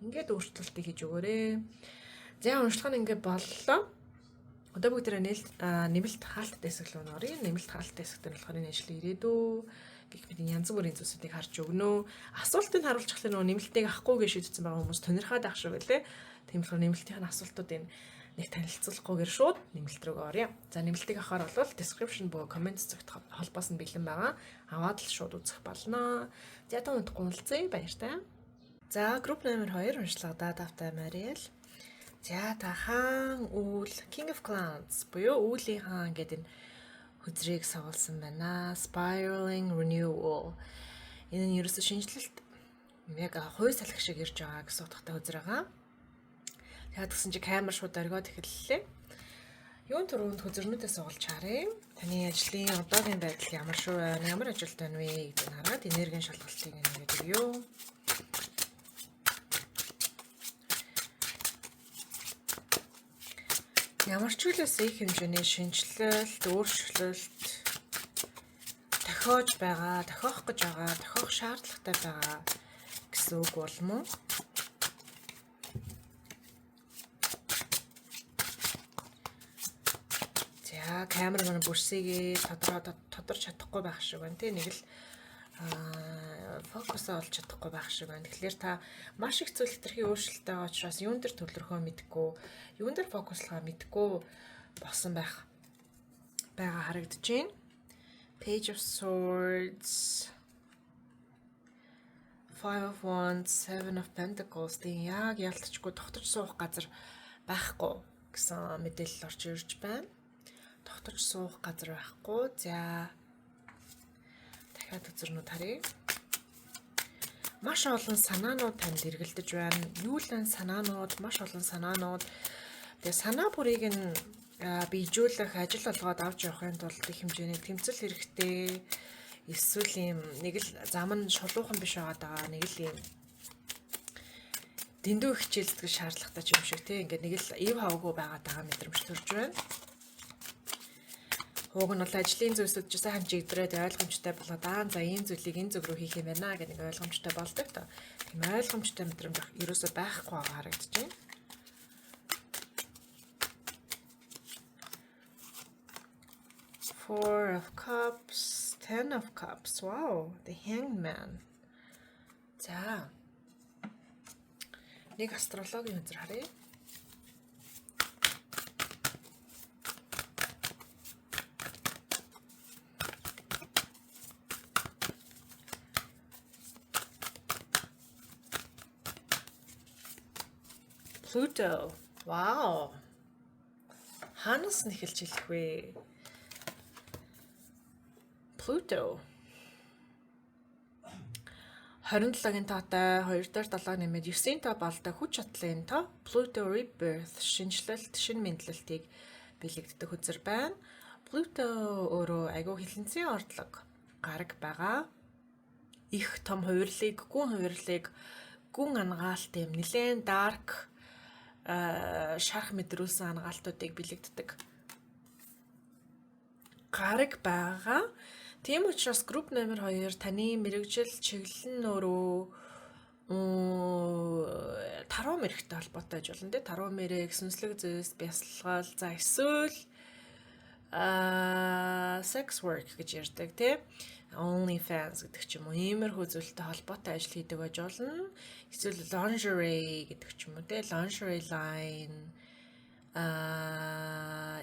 A: ингээд өөрчлөлтийг хийж өгөөрэй. За уншлах нь ингээд боллоо. Одоо бүгд нэмэлт хаалт дэсэг рүү оръё. Нэмэлт хаалт дэсэгтэр болохоор энэ ажил ирээдүү гэх мэт янз бүрийн зүйлсүүдийг харж өгнө. Асуултыг харуулчихлаа нөгөө нэмэлтийг авахгүй гэж шийдсэн байгаа хүмүүс тонирхаад ах шүү гэлээ. Тийм болохоор нэмэлтийн асуултуудыг нэг танилцуулахгүйгээр шууд нэмэлт рүү оръё. За нэмэлтийг авахаар бол description буюу comment зөвхт холбоос нь бэлэн байгаа. Аваад л шууд үзэх болно. За та өнөдгүй уулзъя баяртай. За групп номер 2 уншлагадаа давтай Мариэл. За та хаан үйл King of Clowns буюу үүлийн хаан гэдэг энэ хүзрийг савуулсан байна. Spiraling Renewal. Энэ нь ерөөсө шинжилэлт яг хувь салхи шиг ирж байгаа гэсэн утгатай хүзэр байгаа. Тэгээд гэсэн чи камер шууд оргиод эхэллээ. Юун түрүүнд хүзэрнүүдээ суулж харъя. Таны ажлын одоогийн байдал ямар шүү вэ? Ямар ажилт байна вэ гэдгийг хараад энергийн шалгалтыг нэгээд өгье. Ямар ч үлээс их хэмжээний шинжилэлт, өөрчлөлт тохиож байгаа, тохиох гэж байгаа, тохиох шаардлагатай байгаа гэсэн үг болмоо. За камер маань бүрсийгээ тодорч чадахгүй байх шиг байна тий. Нэг л фокусаа олж чадахгүй байх шиг байна. Тэгэхээр та маш их зүйл хэтэрхий өөрчлөлттэй байгаа учраас юун дээр төлөрхөө мэдгүй, юун дээр фокуслахаа мэдгүй болсон байгаа харагдаж байна. Page of Swords, Five of Wands, Seven of Pentacles тийм яг ялтчгүй тогтож суух газар байхгүй гэсэн мэдээлэл орж ирж байна. Тогтож суух газар байхгүй. За дахиад үзэрнүүд харъя. Маш олон санаанууд танд эргэлдэж байна. Юулан санаанууд, маш олон санаанууд. Тэгээ санаа бүрийг нь биежүүлэх, ажил олгоод авч явахын тулд их хэмжээний тэмцэл хэрэгтэй. Эсвэл юм нэг л зам нь шулуухан биш байгаа нэг л юм дэндүү хичээлдэг шаардлагатай юм шиг тийм. Ингээд нэг л ив хаваагүй байгаа мэдрэмж төрж байна. Уг нь бол ажлын зүйлсүүд ч сайн хэмжигдрээд ойлгомжтой болоод за ийм зүйлийг энэ зүг рүү хийх юм байна гэх нэг ойлгомжтой болдог та. Тийм ойлгомжтой мэдрэмж ерөөсөө байхгүй байгаа харагдаж байна. Four of Cups, Ten of Cups. Wow, the Hanged Man. За. Нэг астрологийн үзэр харъя. Pluto. Wow. Хаанаас нь эхэлж хэлэх вэ? Pluto. 27-гийн таатай 2-7 нэмээд 9-ийн тоо болдог хүч чадлын тоо Pluto Rebirth шинжилэлт, шин мэдлэлтийг бэлэгддэг хүзэр байна. Pluto өөрөө айгүй хилэнцгийн ордлого гараг байгаа. Их том хувирлыг, гүн ангаалт юм нэлээд dark шарах мэдрүүлсэн ангаалтуудыг бэлэгддэг гараг байгаа. Тийм учраас групп номер 2 таны мэрэгжил чиглэл нь өөрөө таруу мэрэгтэй холбоотой гэж болно. Таруу мэрэг, сүнслэг зүйлс, бясалгал, за эсвэл sex work гэж ярьдаг тийм. OnlyFans гэдэг ч юм уу иймэрхүү зүйлтэй холбоотой ажил хийдэг байж болно. Эсвэл lingerie гэдэг ч юм уу тийм. Lingerie line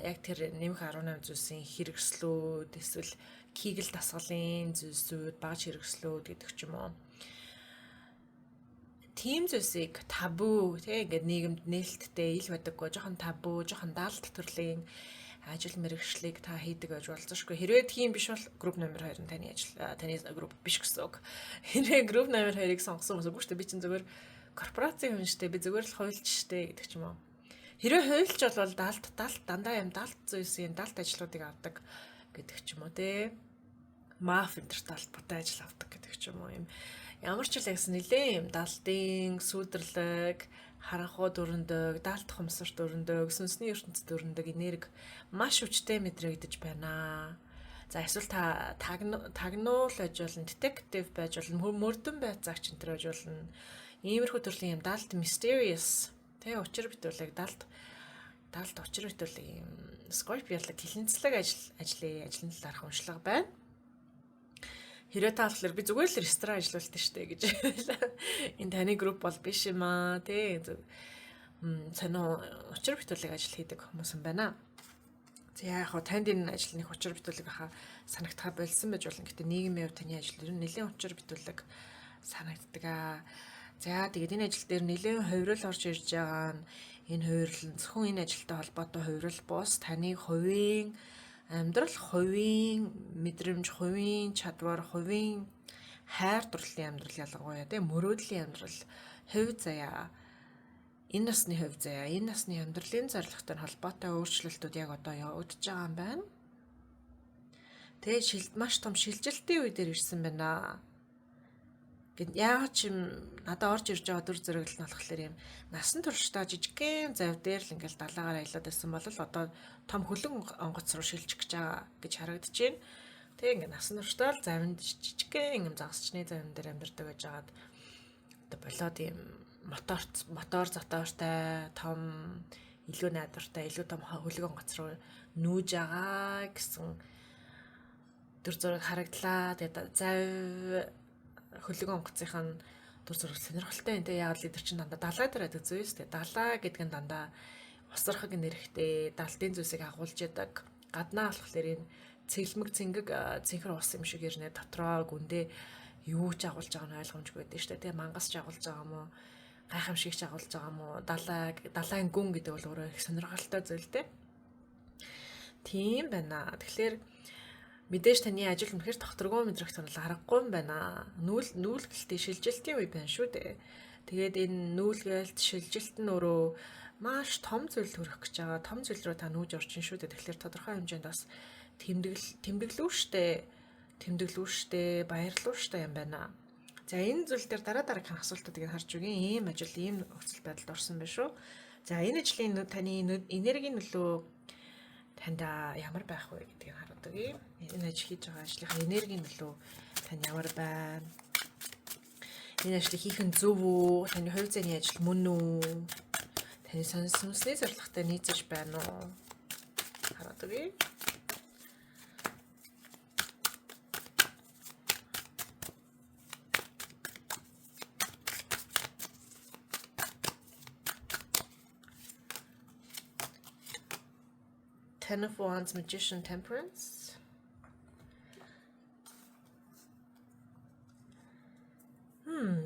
A: яг тэр нэмэх 18 зүйлсийн хэрэгслүүд эсвэл кигэл дасгалын зүйлсүүд, багж хэрэгслүүд гэдэг ч юм уу. Тим зүйлсийг табу тийм ингээд нийгэмд нээлттэй ил байдаггүй жоохон табу, жоохон даалт төрлийн ажил мэргэжлийг та хийдэг байж болзошгүй. Хэрвээ тийм биш бол групп номер 2 нь таны ажил, таны групп биш гэсэн үг. Хэрвээ групп номер 2-ыг сонгосон үгүй шүү дээ. Би чинь зүгээр корпорацийн хүн шүү дээ. Би зүгээр л хуульч шүү дээ гэдэг ч юм уу. Хэрвээ хуульч бол даалт дандаа юм даалт зүйлсийн даалт ажлуудыг авдаг гэдэг ч юм уу те. Маф интертал ботой ажил авдаг гэдэг ч юм уу юм. Ямар ч л ягс нилээ юм даалтын сүйдэрлэг харанхуй дүрэндэг, даалт хомсор дүрэндэг, сүнсний ертөнцид дүрэндэг энерги маш хүчтэй мэдрэгдэж байна. За эсвэл та тагнуул байж болно, detective байж болно, мөрдөн байцаагч энэ төр байж болно. Иймэрхүү төрлийн юм даалт mysterious тэ учир битүүлэг даалт учир битүүлэг юм Scorpio-лог хилэнцлэг ажлын талаарх уншлага байна. Хэрэг та болохоор би зүгээр л ресторан ажиллаулдаг штэ гэж. Энэ таны групп бол биш юм аа тий. Сонио учир битүүлэг ажил хийдэг хүмүүс юм байна. За яг хоо танд энэ ажил нэг учир битүүлэг хаа санагдхаа болсон байж болно. Гэтэ нийгмийн хувь таны ажил ер нь нэлээд учир битүүлэг санагддаг аа. За тэгээд энэ ажил дээр нэлээд хувирал орж ирж байгаа нь энэ хувирал нь зөвхөн энэ ажилтай холбоотой хувирал бус таны хувийн амьдрал, хувийн мэдрэмж, хувийн чадвар, хувийн хайр дурлалын амьдрал ялангуяа тийм мөрөөдлийн амьдрал, хувь заяа, энэ насны хувь заяа, энэ насны амьдралын зорилготой холбоотой өөрчлөлтүүд яг одоо явагдаж байгаа юм байна. Тэгээд маш том шилжилтийн үе дээр ирсэн байна. Яг ч юм надад орж ирж байгаа дүр зэрэг нь болохоор юм насан туршдаа жижигхэн зав дээр л ингээл далаагаар аялаад байсан бол одоо том хөлөн онгоц руу шилжих гэж байгаа гэж харагдаж байна. Тэгээ ингээ насан туршдаа л завинд жижигхэн юм загасчны завин дээр амьдардаг гэж байгаад одоо болоод юм мотор затортой том илүү найдвартай илүү том хөлөг онгоц руу нүүж байгаа гэсэн дүр зураг харагдлаа. Тэгээд зав хөлөг онгоцынхаа дүр зураг сонирхолтой энэ яг л эдгээр чинь дандаа далай дээр байдаг зүйл шүү дээ. Далай гэдэг нь дандаа усрахаг нэрхтээ далтын зүйлсийг агуулж ядаг. Гаднаа болохоор энэ цэглэмэг цэнхэр ус юм шиг ирнэ дотроо гүндээ юу ч агуулж байгаа нь ойлгомжгүй байдаг шүү дээ. Тэгээ мангас ч агуулж байгаа юм уу? Гайхамшиг ч агуулж байгаа юм уу? Далайн гүн гэдэг бол өөрөө их сонирхолтой зүйл дээ. Тийм байна. Тэгэхээр мэдээж таны ажил үнэхээр тогтворгүй мэдрэх тул аргагүй юм байна. Нүүлгэлтийн шилжилтийн үе байна шүү дээ. Тэгээд энэ нүүлгэлт шилжилт нь өөрөө маш том зүйл төрөх гэж байгаа. Том зүйл рүү та нүүж орчин шүү дээ. Тэгэхээр тодорхой хэмжээнд бас тэмдэглүү штэ, баярлуу штэ юм байна. За энэ зүйл дээр дараагийн асуултуудыг харж үгийн. Ийм ажил, ийм нөхцөл байдалд орсон байх шүү. За энэ ажлын таны энергийн нөлөө танд ямар байх вэ гэдгийг хараад өгье. Энэ ажил хийж байгаа ажлынхаа энергийн нөлөө тань ямар байна? Энэ ажлыг хийх нь зөв үү? Таны хувь зэний ажил мөн үү? Таны сүнсний зорилготой нийцэж байна уу? Хараад өгье. Ten of Wands, Magician, Temperance.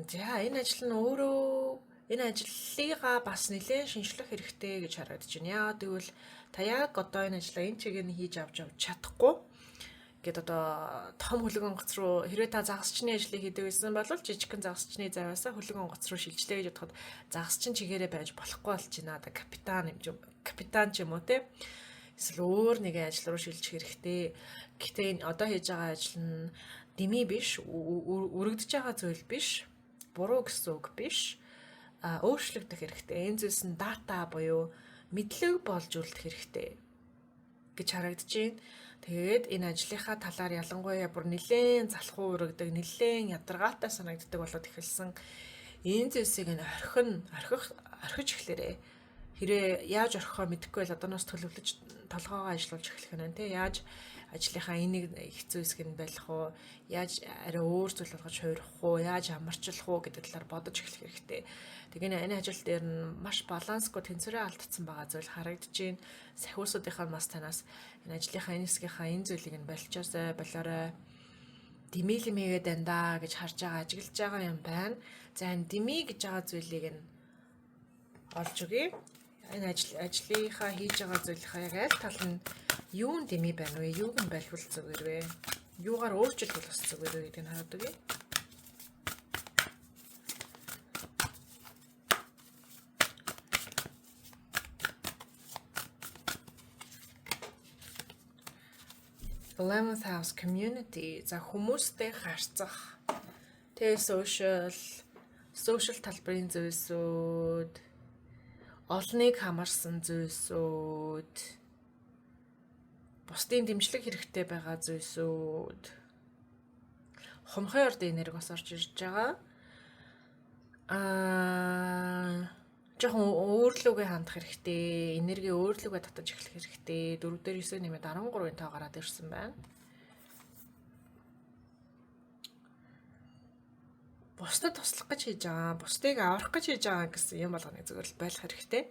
A: За энэ ажил нь өөрөө энэ ажлыгаа бас нэлээд шинжлэх хэрэгтэй гэж харагдаж байна. Яагаад гэвэл та яг одоо энэ ажлаа энэ чигээр нь хийж авч чадахгүй гэд одоо том хөлөг онгоц руу хэрвээ та загасчны ажлыг хийдэг байсан бол жижигхэн загасчны завьяасаа хөлөг онгоц руу шилжлээ гэж бодоход загасчин чигээрээ байж болохгүй болж байна. Одоо капитан ч юм уу те. Эсвэл өөр нэгэн ажил руу шилжих хэрэгтэй. Гэхдээ энэ одоо хийж байгаа ажил нь дэмий биш, өргөдөж байгаа зүйл биш, буруу гэсэн үг биш. Өөрчлөгдөх хэрэгтэй. Энэ зүйлс нь дата буюу мэдлэг болж үлдэх хэрэгтэй гэж харагдаж байна. Тэгээд энэ ажлынхаа талаар ялангуяа бүр нэлээд залхуу өргөдөг, нэлээд ядаргаатай санагддаг болоод эхэлсэн. Энэ зүйлсийг нь орхиж эхлээрэй. Хэрэг яаж орхихоо мэдэхгүй бол одооноос төлөвлөж толгоогоо ажиллуулж эхлэх нь тий яаж ажлынхаа энийг хэцүү хэсэг нь байлах уу яаж арай өөр зүйл болгож хуурах уу яаж амарчлах уу гэдэг талаар бодож эхлэх хэрэгтэй. Тэгээ энэ ажил дээр нь маш балансгүй тэнцвэрээ алдсан байгаа зүйл харагдаж байна. Сахиусуудынхаа бас танаас энэ ажлынхаа энэ хэсгийнхаа энэ зүйлийг нь болоорой димилмигээ дандаа гэж харж байгаа ажиглаж байгаа юм байна. За энэ дими гэж байгаа зүйлийг нь олж өгье. Энэ ажлынхаа хийж байгаа зүйлийнхаа яг аль тал нь юунд дэмий байна вэ? Юуг нь байлгуул зүгээр вэ? Юугаар өөрчлөлт болох зүгээр вэ гэдгийг хараад өгье. Eleventh house community. За хүмүүстэй харьцах. Тэгээ social талбарын зүйлсүүд олныг хамарсан зүйлсүүд, бусдын дэмжлэг хэрэгтэй байгаа зүйлсүүд, хумхын орд энерги бас орж ирж байгаа. Жохон өөрлөгөө хандах хэрэгтэй, энерги өөрлөгөө татаж эхлэх хэрэгтэй. 4 дээр 9 нэмээд 13-ын тоо гараад ирсэн байна. Бусдад туслах гэж хийж байгаа, бусдыг аврах гэж хийж байгаа гэсэн юм болгоныг зөвөр л байлах хэрэгтэй.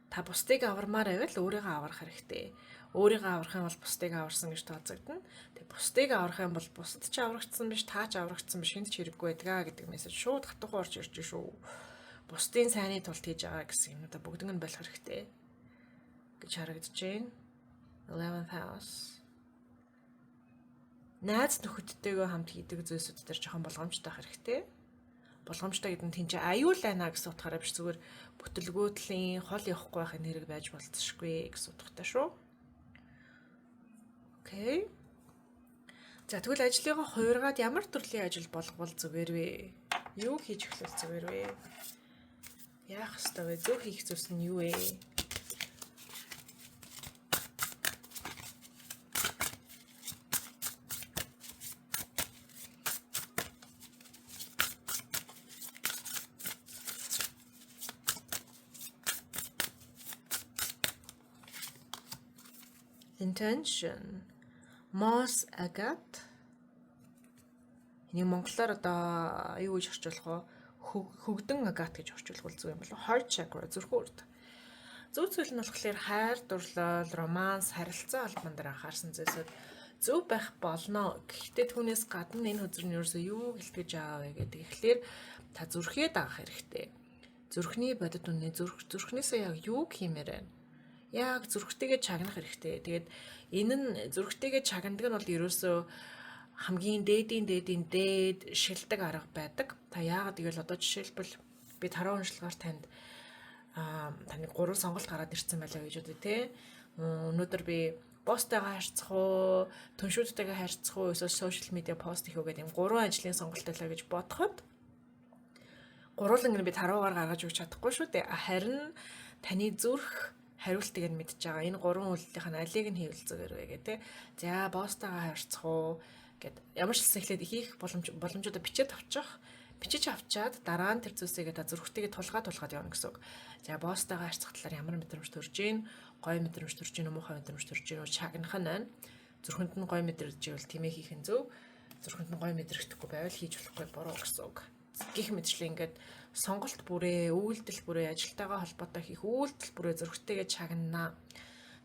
A: Та бусдыг авармаар байвал өөрийгөө аврах хэрэгтэй. Өөрийгөө аврах юм бол бусдыг аварсан гэж тооцогдно. Тэгээ бусдыг аврах юм бол бусад ч аврагдсан биш, та ч аврагдсан биш, энд ч хэрэггүй байдгаа гэдэг мессеж шууд хатуухан орж ирж шүү. Бусдын сайнны тулд хийж байгаа гэсэн юмудаа бүгднийг нь болох хэрэгтэй гэж харагдаж байна. 11th house. Найз нөхөдтэйгөө хамт хийдэг зүйлсүүд дээр жоохон болгоомжтой байх хэрэгтэй. Болгоомжтой гэдэг нь тэнцээ аюулайна гэсэн утгаараа биш, зүгээр бүтлгүүтлийн хол явахгүй байх энерги байж болцсошгүй гэсэн утгатай шүү. Окей. За тэгвэл ажлыгаа хувиргаад ямар төрлийн ажил болгох зүгээр вэ? Юу хийж эхлэх зүгээр вэ? Яах ёстой вэ? Зөв хийх зүйлс нь юу вэ? Intention. Moss agate. Энийг монголоор одоо юу гэж орчуулах вэ? Хөгдөн агат гэж орчуулах бол зүг юм болов. Heart chakra, зүрхэн үрд. Зөв зүйл нь болохоор хайр, дурлал, романс, харилцаа холбоон дээр анхаарсан зүйлсүүд зөв байх болно. Гэхдээ түүнээс гадна энэ хөзөр нь ерөөсөө юу хэлтгэж байгаа вэ гэдэг. Тэгэхээр та зүрхээ дагах хэрэгтэй. Зүрхний бодит үнэ, зүрхнээсээ яг юу хиймээр байна? Яг зүрхтэйгээ чагнах хэрэгтэй. Тэгээд энэ нь зүрхтэйгээ чагнадаг нь бол ерөөсөө хамгийн дээд шилдэг арга байдаг. Та яагаад гэвэл одоо жишээлбэл би 10 уншлагаар танд таны 3 сонголт гараад ирсэн байлаа гэж үү те. Өнөөдөр би босстойгоо харьцах уу, түншүүдтэйгээ харьцах уу, эсвэл сошиал медиа пост хийх үү гэдэг юм 3 ажлын сонголт байлаа гэж бодоход гурван би 10-аар гаргаж өгч чадахгүй шүү дээ. Харин таны зүрх хариултыг нь мэдж байгаа. Энэ 3 үйлдэлийнх нь алийг нь хийвэл зүгээр вэ гэдэг. За босстойгоо харьцах уу гэд ямар ч хэлсэн эхлээд хийх боломжуудаа бичиж авчаад дараа нь тэр зүйлсээ та зүрхтэйгээ тулгаад явна гэсэн үг. За босстойгоо харьцах талаар ямар мэдрэмж төрж гин, гоё мэдрэмж төрж гин, муухай мэдрэмж төрж гин, чагнах нь байна. Зүрхэнд нь гоё мэдрэж ивэл тиймээ хийх нь зөв. Зүрхэнд нь гоё мэдрэхдэггүй байвал хийж болохгүй буруу гэсэн үг. Гэх мэтчлээ ингээд сонголт бүрээ, үйлдэл бүрээ, ажилтайгаа холбоотой хийх үйлдэл бүрээ зүрхтэйгээ чагнана.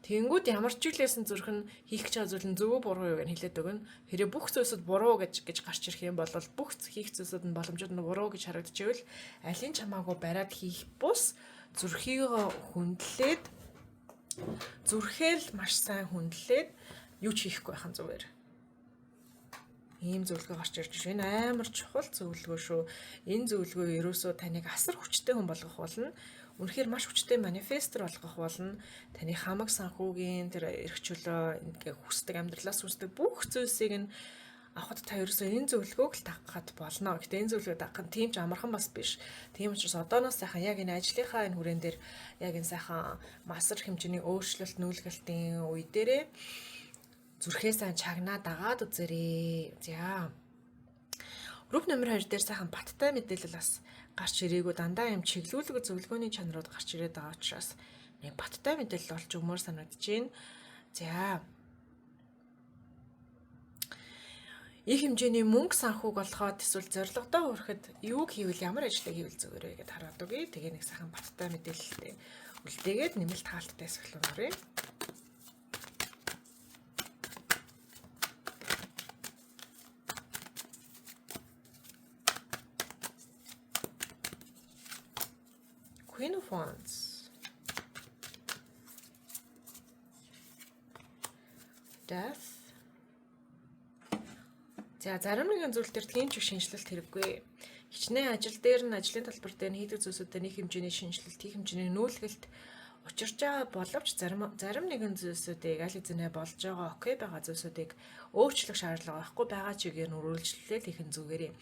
A: Тэнгүүд ямар ч зүйлээсэн зүрх нь хийх гэж байгаа зүйл нь зөв буруу юу гэж хэлээд өгнө. Хэрэг бүх зүйлсүүд буруу гэж гарч ирэх юм бол бүх хийх зүйлсүүд нь боломжууд нь буруу гэж харагдчихвэл алийг чамаагүй бариад хийх бус зүрхийгөө хүндлээд зүрхэл маш сайн хүндлээд юу ч хийхгүй байх нь зүгээр. Ийм зөвлөгөө гарч ирж байна. Энэ амар чухал зөвлөгөө шүү. Энэ зөвлөгөө ерөөсөө таныг асар хүчтэй хүн болгох болно. Үнэхээр маш хүчтэй манифестор болгох болно. Таны хамаг санхүүгийн тэр эрх чөлөө ингээ хүсдэг амьдралаас хүсдэг бүх зүйлсийг нь авахд та ерөөсөө энэ зөвлөгөөг л дагахад болно. Гэтэ энэ зөвлөгөө дагах нь тийм ч амархан бас биш. Тийм учраас одооноос сайхан яг энэ ажлынхаа энэ хүрэн дээр яг энэ сайхан масар хэмжээний өөрчлөлт нүүлгэлтийн үе дээрээ зүрхээ сайн чагнаа дагаад үзээрэй. За. Групп номер 2 дээр сайхан баттай мэдээлэл бас гарч ирээгүй дандаа юм чиглүүлэг зөвлөгөөний чанарууд гарч ирээд байгаа учраас нэг баттай мэдээлэл олж өгмөр санагдаж байна. За. Их хэмжээний мөнгө санхүүг олоход эсвэл зорилгодоо хүрэхэд юу хийвэл ямар ажлыг хийвэл зүгээр вэ гэдээ хараад өгье. Тэгээ нэг сайхан баттай мэдээлэлтэй үлдээгээд нэмэлт хаалттай эсгэлэн оръё. Queen of Wands. Death. За зарим нэгэн зүйл төр тийм ч шинжилэлт хэрэггүй. Хичнээн ажил дээр нь ажлын талбар дээр нь хийдэг зүйлсүүдээр нэг хэмжээний шинжилэлт, их хэмжээний нүүлгэлт учирч байгаа боловч зарим нэгэн зүйлсүүдийг аль хэзээ болж байгаа окей байгаа зүйлсүүдийг өөрчлөх шаардлага байхгүй байгаа чигээр нь үргэлжлүүлээд ихэн зүгээрээ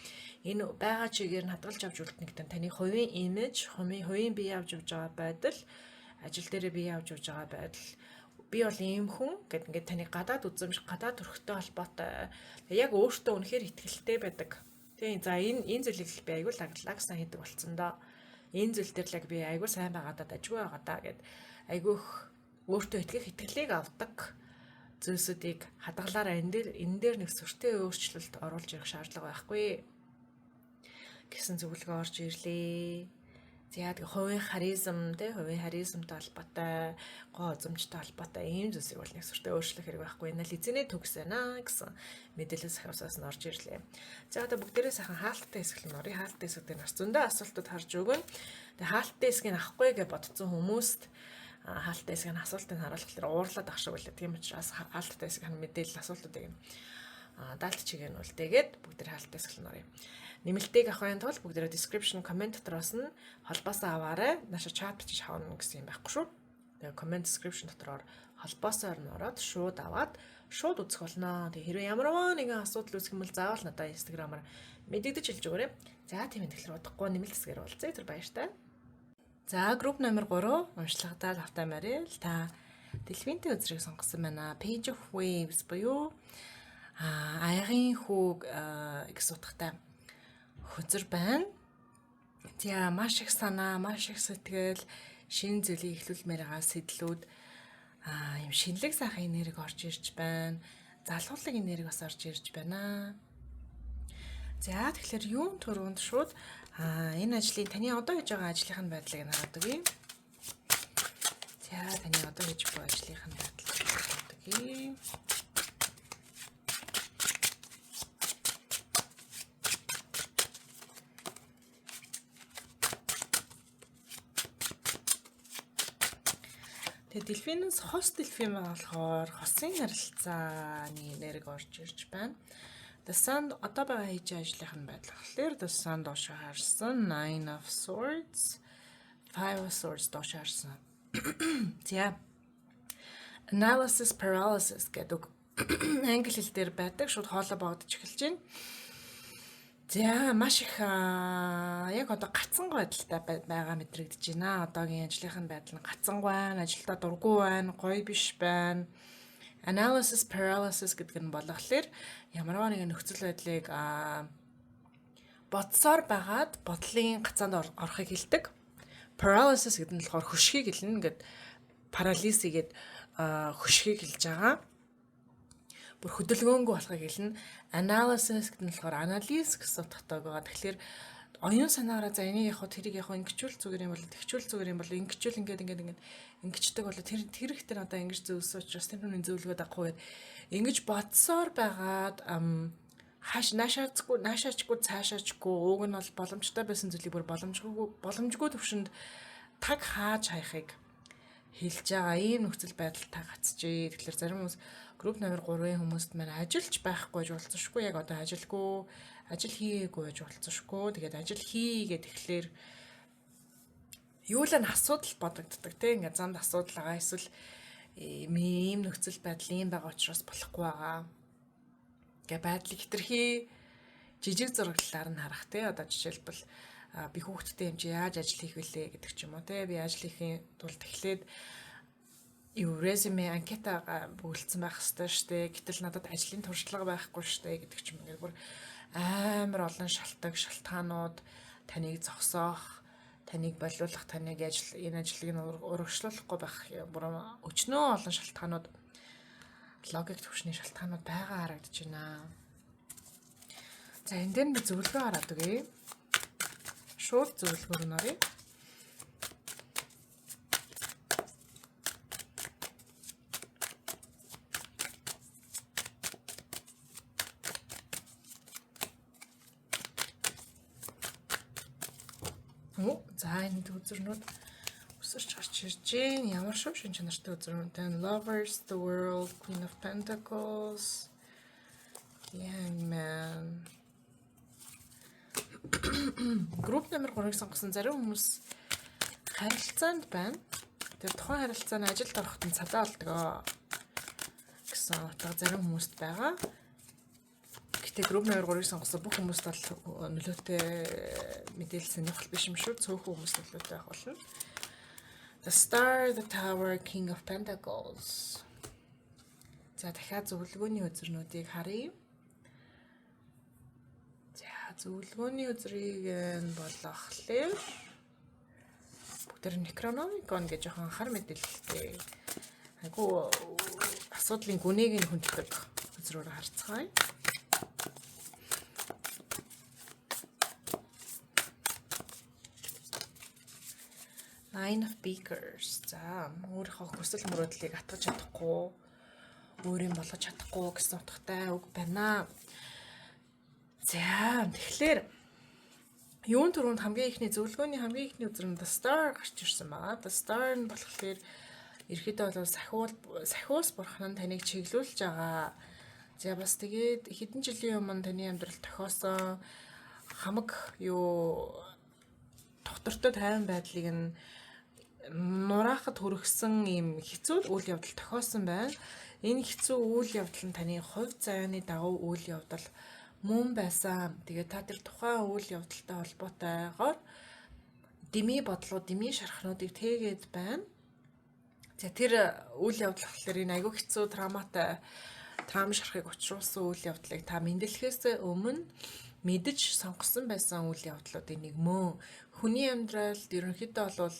A: энэ байгаа чигээр нь хадгалж авч үлдэнэгтэн таны хувийн имиж, хувийн бие авч явж байгаа байдал, ажил дээрээ бие авч явж байгаа байдал би бол ийм хүн гэд ингээд таны гадаад үзэмж, гадаад төрхтэй холбоотой яг өөртөө үнэхээр ихтгэлтэй байдаг. Тийм за энэ зүйлийг би аягүй лагсан хийдэг болцсон доо. Энэ зүйл дээр л би аягүй сайн байгаадаа дажгүй байгаа даа гэд айгүйх өөртөө итгэх итгэлийг авдаг зүйлсүүдийг хадгалаараа энэ дээр нэг сүртэй өөрчлөлт оруулж ирэх шаардлага байхгүй гэсэн зөвлөгөө орж ирлээ. За яг хувийн харизм хувийн харизмтай холбоотой, гоо үзэмжтэй холбоотой ийм зүйлсийг бол нэг сүртэй өөрчлөх хэрэг байхгүй. Энэ л эзэнэ төгс байна гэсэн мэдээлэл сахиусаас нь орж ирлээ. За одоо бүгдээрээ сайхан хаалттай хэсэг нь орё. Хаалттай хэсэг дээр нас зөндөө асуултууд харж өгөн. Тэгээ хаалттай хэсгийг авахгүй гэж бодсон хүмүүст хаалттай хэсгийн асуултыг харуулхаар уурлаад ах шиг байлаа. Тийм учраас хаалттай хэсгийн мэдээлэл асуултуудыг даалт чигээр нь үлдээгээд бүгдээр хаалттай хэсэг нь орё. Нэмэлтийг авахын тулд бүгдээрээ description comment дотроос нь холбоосоо аваарай. Наша чат бичиж хавна гэсэн юм байхгүй шүү. Тэгээ comment description дотороор холбоосоор нь ороод шууд аваад шууд үзэх болно. Тэгээ хэрвээ ямарваа нэгэн асуудал үүсэх юм бол заавал надад Instagram-аар мэдэгдэж хэлж өгөөрэй. За тийм тэгэхээр удахгүй нэмэлт хэсгээр уулзъя. Тэр баяртай. За групп номер 3 уншлагатаа автаа марил та дэлфинтэй үзрийг сонгосон байна. Page of Waves буюу аягийн хүүг их сутгатай хөзөр байна. За маш их санаа, маш их сэтгэл, шин зүйлийг эхлүүлмээр байгаа сэтлүүд юм шинэлэг сайхан энерги орж ирж байна. Залхуулах энерги бас орж ирж байна. За тэгэхээр юун түрүүнд шууд энэ ажлын таны одоо хийж байгаа ажлынхын байдлыг хараад өгье. За таны одоо хийж буй ажлынхын байдлыг хараад өгье. Тэгээ дельфинээс хос дельфин болохоор хосын харилцааны энерги орж ирж байна. The Sun одоо байгаа хийж ажлынх нь байдал болохоор The Sun доош харсан 9 of Swords, 5 of Swords доош харсан. За analysis paralysis гэдэг англи хэл дээр байдаг шууд хоолой богдож эхэлж байна. За маш их яг одоо гацанг байдалтай байгаа мэдрэгдэж байна. Одоогийн ажлынхын байдал нь гацанг байна, ажилдаа дургүй байна, гоё биш байна. Analysis paralysis гэдэг нь болохоор ямарваа нэгэн нөхцөл байдлыг бодсоор байгаад бодлын гацаанд орохыг хэлдэг. Paralysis гэдэг нь болохоор хөшгийг хэлнэ гэд paralysis гэдэг хөшгийг хэлж байгаа. Бүр хөдөлгөөнгүй болохыг хэлнэ. Analysis гэдэг нь болохоор анализ гэсэн утгатай байгаа. Тэгэхээр оюун санаараа за энийг яг тэрийг яг ингэчүүл зүгээр юм бол тэгчүүл зүгээр юм бол ингэчүүл ингээд ингэчдэг бол тэр ихтер одоо ингэж зөвсөн учраас тэр нүний зөвлөгөөд авахгүй ингэж бодсоор байгаад наашаачгүй цаашаачгүй уг нь бол боломжтой байсан зүйлийг бүр боломжгүй төвшөнд таг хааж хайхыг хэлж байгаа ийм нөхцөл байдалтай гацжээ. Тэгэхээр зарим хүмүүс групп номер 3-ын хүмүүст маань ажиллаж байхгүй гэж болцсошгүй яг одоо ажилгүй ажил хийгээгүй гэж болцсошгүй. Тэгээд ажил хийгээд тэгэхээр юу л н асуудал бодогддог тийм ингээд замд асуудал байгаа эсвэл ийм нөхцөл байдал ийм байгаа учраас болохгүй байгаа. Ингээ байдлыг хэтэрхий жижиг зураглалаар нь харах тийм одоо жишээлбэл би хүүхдтэй юм чи яаж ажил хийх вүлээ гэдэг ч юм уу тийм би ажил хийхийн тулд эхлээд резюме анкета бүгэлдсэн байх хэрэгтэй шүү дээ. Гэтэл надад ажлын туршлага байхгүй шүү дээ гэдэг ч юм уу. Бүр амар олон шалтгаанууд таныг зогсоох, таныг болиулах, таныг энэ ажлыг урагшлуулахгүй байх бүр өчнөө олон шалтгаанууд логик төвшний шалтгаанууд байгаа харагдаж байна. За энэ дээр би зөвлөгөө хараад өгье. Шууд зөвлөгөөр нь оръё. За энэ үзэрнүүд өсөрч гарч ирж байна. Ямар шоу шин чанартай үзэрнүүд. Lovers, the World, Queen of Pentacles, Young Man. Групп номер 3-ыг сонгосон зарим хүмүүс харилцаанд байна. Тэр тухайн харилцааны ажилд ороход нь цадаа болдгоо гэсэн утга зарим хүмүүст байгаа. Гэтэ групп 2-3-ыг сонгосон бүх хүмүүст бол нөлөөтэй мэдээлэл сонирхол биш юм шүү. Цөөхөн хүмүүст нөлөөтэй байх болно. The Star, the Tower, King of Pentacles. За дахиад зөвлөгөөний үзэрнүүдийг харъя. За зөвлөгөөний үзрийг нь болгохлээр бүгдээр Necronomicon гэж жоохон анхаар мэдээлэлтэй. Айгу асуудлын гүнийг нь хүнддэг үзрөөр харцгаая. Nine of Beakers. За өөрийнхөө хүсэл мөрөөдлийг атгаж чадахгүй, өөрийн болгож чадахгүй гэсэн утгатай үг байна. За тэгэхээр юун түрүүнд хамгийн ихний зөвлөгөөний хамгийн ихний үзэр нь The Star гарч ирсэн байгаа. The Star нь болохоор ерөөдөө бол сахиус бурхан нь таныг чиглүүлж байгаа. За бас тэгээд хэдэн жилийн өмнө таны амьдралд тохиосон хамаг доктортой тайван байдлыг нь нураахад хүргэсэн ийм хэцүү үйл явдал тохиосон байна. Энэ хэцүү үйл явдал нь таны хувь заяаны дагуу үйл явдал мөн байсан. Тэгээд та тэр тухайн үйл явдалтай холбоотойгоор дими бодлого, дими шархнуудыг тээгээд байна. За тэр үйл явдал болохоор энэ айгүй хэцүү трам шархыг учруулсан үйл явдлыг та мэдлэхээс өмнө мэдж сонгосон байсан үйл явдлуудын нэг мөн. Хүний амьдралд ерөнхийдөө бол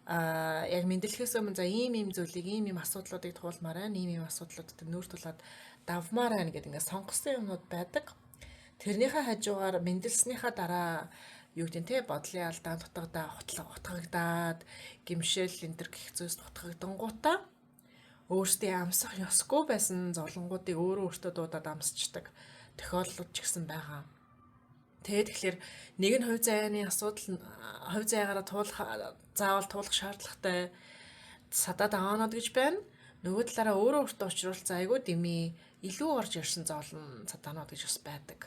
A: яг мэдлэхээс өмнө за ийм зүйлийг ийм асуудлуудыг туулмаар байна, ийм асуудлуудад нүүр тулаад давмаар байна гэдэг ингээд сонгосон юмнууд байдаг. Тэрнийхээ хажуугаар мэдлснийхаа дараа юу гэдэг нь бодлын алдаан утгагдаад гимшэл энэ төр гих зүйлс утгагдангуудаа өөрсдийн амсах ёсгүй байсан зовлонгуудыг өөртөө дуудаад амсчдаг тохиолдлууд ч гэсэн байгаа. Тэгэхээр нэг нь хувь заяаны асуудал хувь заяагаараа заавал туулах шаардлагатай садад аваанууд гэж байна. Нөгөө талаараа өөртөө учруулсан айгүй дими илүү орж ирсэн зовлон садаанууд гэж бас байдаг.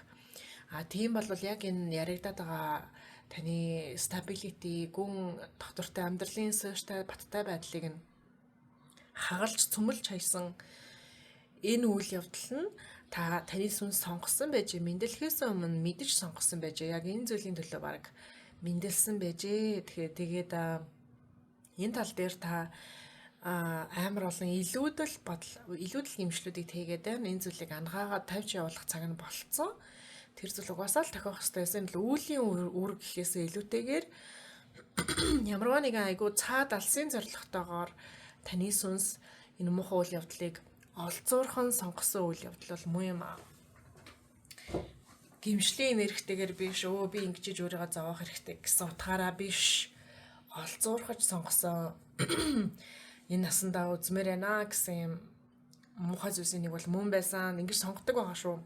A: Тийм бол яг энэ яригадаад байгаа таны stability, гүн доктортой амьдралын суурьтай баттай байдлыг нь хагалж цөмөлж хайсан энэ үйл явдал нь таны сүнс сонгосон байж, мэдлэхээс өмнө мэдж сонгосон байж, яг энэ зүйлийн төлөө баг мэдлсэн байжээ. Тэгээд энэ тал дээр та амар олон илүүдэл гэмшлүүдийг тээгээд байна. Энэ зүйлийг ангаагаад тавьж явуулах цаг нь болцсон. Тэр зүйл угаасаа л тохиох хэрэгтэйсэн л үүлийн үр гэхээсээ илүүтэйгээр ямарваа нэгэн айгуу цаад алсын зорилготойгоор таны сүнс энэ муухай үйл явдлыг олзуурхан сонгосон үйл явдал бол муу юм аа. Гимшлийн энергитэйгээр биш би ингэж өөрийгөө зовоох хэрэгтэй гэсэн утгаараа биш. Олзуурхаж сонгосон энэ насандаа үзмээр байна гэсэн юм муухай зүйлсийн нэг бол мөн байсан. Ингэж сонгодог байгаа шүү.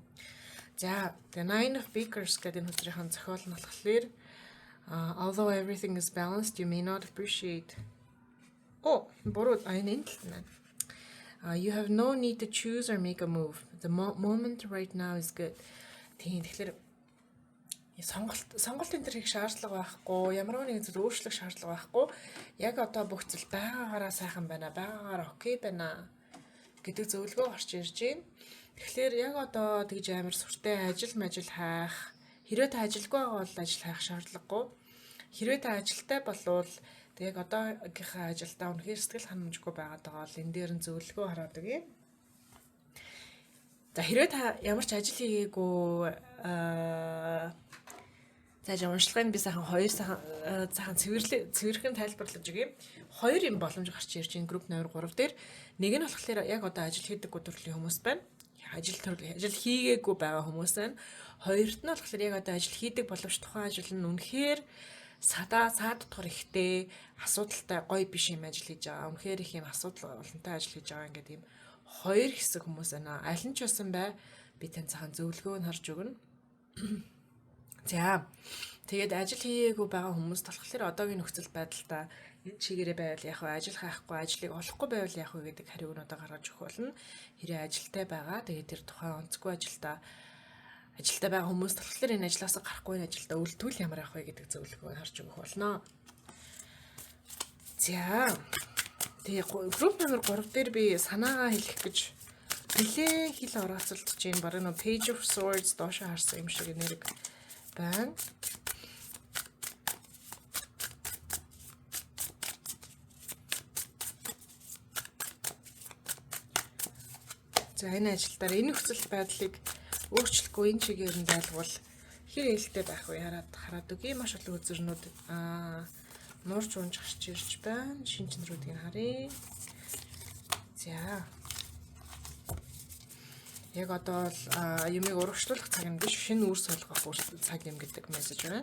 A: За, The Nine of Beakers гэдэг энэ хүсрийн зохиол нь болохоор although everything is balanced, you may not appreciate. Буруу энэ байна. You have no need to choose or make a move. The moment right now is good. Тэгэхээр сонголт энэ төрхийг шаардлага байхгүй, ямар нэгэн зүйл өөрчлөх шаардлага байхгүй. Яг одоо бүх зүйл байгаагаараа сайхан байна, байгаагаар окей байна гэдэг зөвлөгөө гарч ирж байна. Тэгэхээр яг одоо тэгж амар сүртэй ажил хайх, хэрвээ та ажилгүй байгаа бол ажил хайх шаардлагагүй. Хэрвээ та ажилтай болвол яг одоогийнхаа ажилдаа үнэхээр сэтгэл ханамжгүй байгаад байгаа бол энэ дээр нь зөвлөгөө хараад өгье. За хэрвээ та ямар ч ажил хийгээгүй за уншлагын би сайхан сайхан цэвэрхэн тайлбарлаж өгье. Хоёр юм боломж гарч ирж байна групп номер 3 дээр. Нэг нь болохоор яг одоо ажил хийдэггүй төрлийн хүмүүс байна. Ажил хийгээгүй байгаа хүмүүс байна. Хоёрт нь болохоор яг одоо ажил хийдэг боловч тухайн ажил нь үнэхээр саадтгар ихтэй асуудалтай гоё биш юм ажил хийж байгаа. Үнэхээр их юм асуудал олонтой ажил хийж байгаа ингээд юм хоёр хэсэг хүмүүс байна. Аль нь ч байсан бай би тань цахан зөвлөгөө нь харж өгнө. За тэгээд ажил хийгээгүй байгаа хүмүүс болохоор одоогийн нөхцөл байдалтай энэ чигээрээ байвал яг ажил хайхгүй, ажлыг олохгүй байвал яг гэдэг хариугнуудаа гаргаж өгөх болно. Хэрэг ажилтай байгаа. Тэгээд тэр тухайн онцгүй ажилтай байгаа хүмүүс болохоор энэ ажлаас гарахгүй энэ ажилдаа үлдвэл ямар авах вэ гэдэг зөвлөгөө харж өгөх болно. За Тэгээ групп номер 3 дээр би санаагаа хэлэх гэж нэлээд хил орооцолдож байна. Бараг нэг Page of Swords доошо харсан юм шиг нэрэг байна. За энэ ажилдаар энэ нөхцөл байдлыг өөрчлөхгүй энэ чигээр нь байлгуул хэр ээлтэй байх вэ хараад үгүй. Маш олон үзэрнүүд нуурч унж гарч ирж байна. Шин чанаруудыг харъя. За. Яг одоо л юмыг урагшлуулах цаг юм биш, шинэ үр солгох цаг юм гэдэг мессеж байна.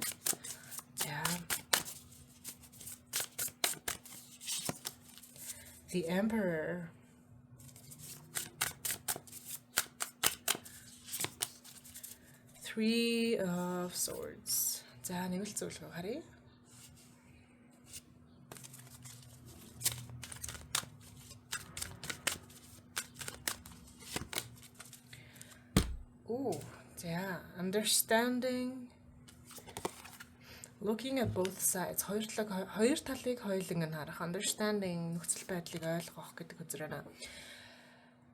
A: За. The Emperor. Three of Swords. За, нэмэлт зөвлөгөө харъя. За, understanding. Looking at both sides. Хоёр талыг хоёуланг нь харах. Understanding нөхцөл байдлыг ойлгох гэдэг үзэр байна.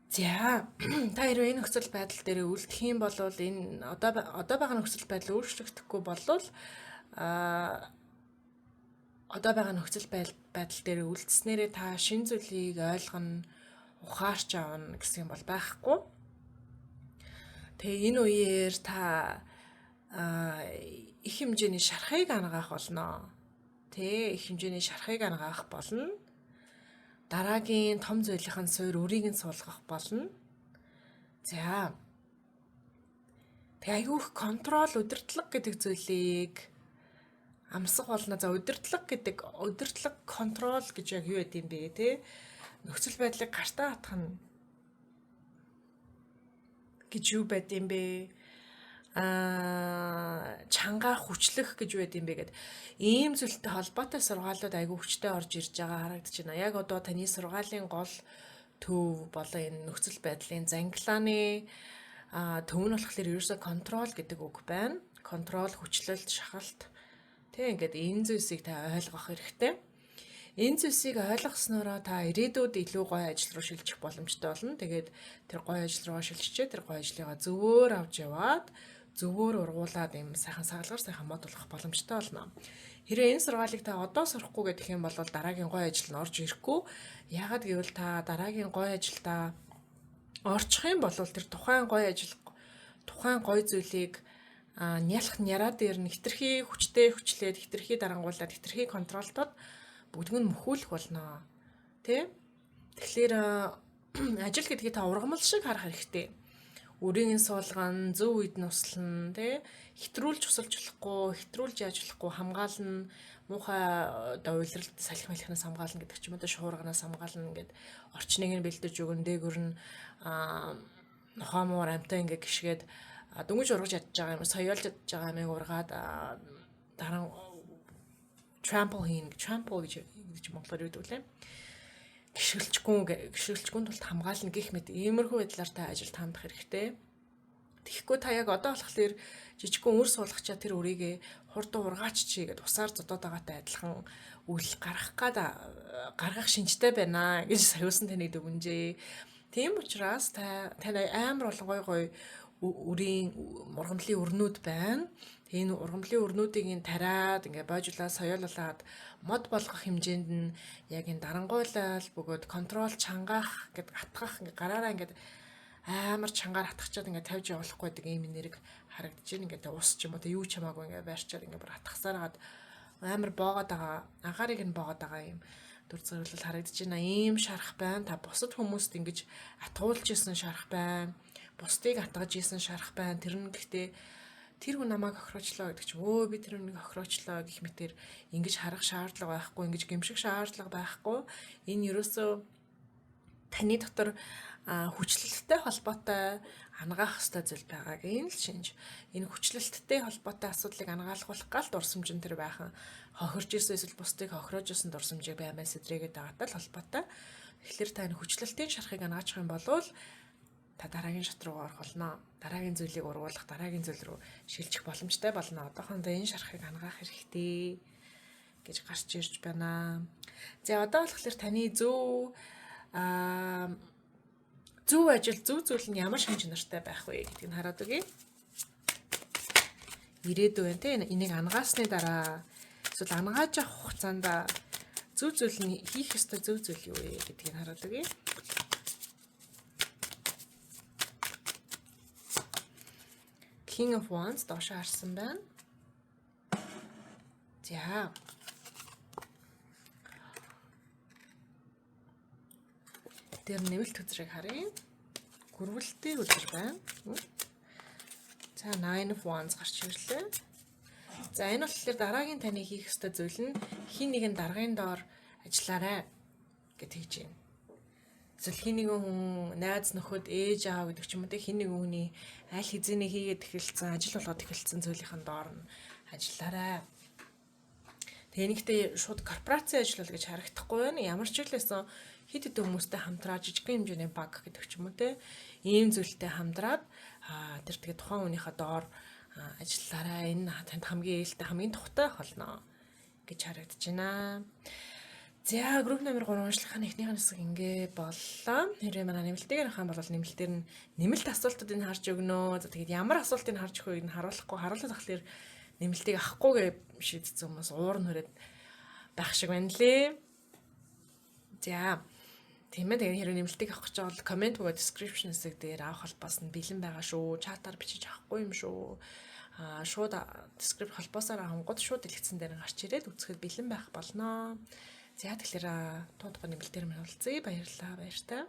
A: За, та хэрвээ энэ нөхцөл байдал дээр үлдэх юм бол энэ одоо байгаа нөхцөл байдал өөрчлөгдөхгүй бол одоо байгаа нөхцөл байдал дээр үлдснээрээ та шин зүйлийг ойлгоно, ухаарч авна гэсэн юм бол байхгүй. Тэгээ энэ үеэр та их хэмжээний шархыг ангаах болно. Тэ их хэмжээний шархыг ангаах болно. Дараагийн том зүйлийн суурь өрийг нь суулгах болно. За. Тэгээ айгүйх контрол, удирдлага гэдэг зүйлийг амсах болно. За удирдлага, контрол гэж яг юу гэдэг юм бэ те? Нөхцөл байдлыг гартаа хатах нь гэж юу байд юм бэ? Чангаа хүчлэх гэж байд юм бэ гэд ийм зүйлтэй холбоотой сургаалууд айгүй хүчтэй орж ирж байгаа харагдаж байна. Яг одоо таны сургаалын гол төв болон энэ нөхцөл байдлын зангилааны төв нь болохоор ерөөсөө контрол гэдэг үг байна. Контрол, хүчлэлт, шахалт. Тэг ингээд энэ зүйлсийг та ойлгох хэрэгтэй. Энэ зүйлсийг ойлгоснороо та ирээдүйд илүү гоё ажил руу шилжих боломжтой болно. Тэгээд тэр гоё ажил руу шилжчихээ тэр гоё ажлыгаа зөвөр авч яваад зөвөр ургуулад юм сайхан сагалгаар сайхан мод болох боломжтой болно. Хэрвээ энэ сургаалыг та одоо сурахгүй гэх юм бол дараагийн гоё ажил нь орж ирэхгүй. Яагаад гэвэл та дараагийн гоё ажилдаа орчих юм бол тэр тухайн гоё зүйлийг нялх няраа дээр нь хитрхи хүчтэй хүчлээд хитрхи дарангуулад хитрхи контролтод бүгд нь мөхүүлэх болно. Тэ? Тэгэхээр ажил гэдгийг та ургамал шиг харах хэрэгтэй. Үрийн суулган, зөв үед нь услана, тэ? Хитрүүлж усалж болохгүй, хитрүүлж яаж болохгүй хамгаална, муухай уйлралт салхи малхинаас хамгаална гэдэг ч юм уу, шуурганаас хамгаална гэд орчныг нь бэлдэж өгөн дээгүр нь нохоомоор амтаа ингээ гიშгээд дөнгөж ургаж ядж байгаа юм, соёолж ядж байгаа юмыг ургаад дараа trample гэж монголоор юу гэдэг вэ? Гიშгэлчгүн тулд хамгаална гэх мэт иймэрхүү байдлаар та ажилд хандах хэрэгтэй. Тэгэхгүй та яг одоо болохоор жижигхэн үр суулгачаа тэр үрийг хурдан ургаач чи гэд усаар зодоод байгаатай адилхан үл гаргах шинжтэй байна гэж саяусан таныг дүгнжээ. Тийм учраас таны амар олон гой үрийн ургамлын өрнүүд байна. Энэ ургамлын өрнүүдийг тариад ингээ боожлаа соёолуулад мод болгох хэмжээнд нь яг энэ дарангуйлал бөгөөд контрол чангаах гэд атгах ингээ гараараа ингээ амар чангаар атгачаад ингээ тавьж явуулахгүй гэдэг ийм нэрэг харагдаж байна. Ингээ ус ч юм уу юу ч хамаагүй ингээ байрчаад ингээ бүр атгасаараад амар боогод байгаа агаарыг нь боогод байгаа юм дүр зэрэглэл харагдаж байна. Ийм шарах байна. Та бусад хүмүүст ингэж атгуулж исэн шарах байна. Бусдыг атгаж исэн шарах байна. Тэр нь гэхдээ тэр хүн намайг охироочлоо гэдэг чинь би тэр хүнийг охироочлоо гэх мэтэр ингэж харах шаардлага байхгүй, ингэж гэмших шаардлага байхгүй. Энэ ерөөсөө таны дотор хүчлэлттэй холбоотой ангаах ёстой зүйл байгаагийн л шинж. Энэ хүчлэлттэй холбоотой асуудлыг ангаалгуулах гал дурсамж нь тэр байхан хохирж исэн эсвэл бусдыг хохироож исэн дурсамжийг баймаа сэтрээгээд байгаатай л холбоотой. Тэгэхээр та энэ хүчлэлтийн шархыг ангаачих юм бол та дараагийн шат руу орох болно. Дараагийн зүйлийг ургуулах, дараагийн зүйл рүү шилжих боломжтой болно. Одоохондоо энэ шархыг ангаах хэрэгтэй гэж гарч ирж байна. За одоо болохоор таны зөв ажил, зөв зүйл нь ямар шин чанартай байх вэ гэдгийг хараад өгье. Ирээдүйн те энийг ангаасны дараа эсвэл ангааж авах хугацаанд зөв зүйл нь хийх ёстой зөв зүйл юу вэ гэдгийг хараад өгье. King of Wands доош харсан байна. За. Тэр нэмэлт үзрийг харъя. Гүрвэлтэй үзэр байна. За, Nine of Wands гарч ирлээ. За, энэ болохоор дараагийн таны хийх ёстой зүйл нь хин нэгэн даргын доор ажиллаарай гэж хэлж байна. Эсвэл хин нэгэн хүн найз нөхөд ээж аав гэдэг ч юм уу те хин нэгэн хүний аль хэзээний хийгээд эхэлсэн ажил болгоод эхэлсэн зүйлийнхэн доор нь ажиллаарай. Тэгээ нэгтэй шууд корпорацийн ажил бол гэж харагдахгүй байна. Ямар ч үлээсэн хэд хэдэн хүмүүстэй хамтраа жижигхэн хэмжээний баг гэдэг ч юм уу те ийм зүйлтэй хамтраад тэр тэгээ тухайн хүнийхээ доор ажиллаарай. Энэ танд хамгийн ээлтэй хамгийн тухтай болно гэж харагдаж байна. За, групп номер 3 уншлахын эхнийх нь хэсэг ингээ боллоо. Хэрвээ манай нэмэлтээр хаан бол нэмэлтээр нь нэмэлт асуултуудыг харж өгнө. За тэгээд ямар асуултыг харж өгөхөйг нь харуулахгүй тэгэхээр нэмэлтийг авахгүйгээ шийдсэн хүмүүс уур нь хүрээд байх шиг байна лээ. За, тийм ээ тэгээд хэрвээ нэмэлтийг авах гэж бол комент бөгөөд description хэсэг дээр авах холбоос нь бэлэн байгаа шүү. Чатаар бичиж авахгүй юм шүү. Шууд description холбоосоор авангууд шууд дэлгэцэн дээр гарч ирээд үзэхэд бэлэн байх болно. За тэгэхээр туудахын нэмэлтээр минь уулзъя. Баярлалаа. Баяртай.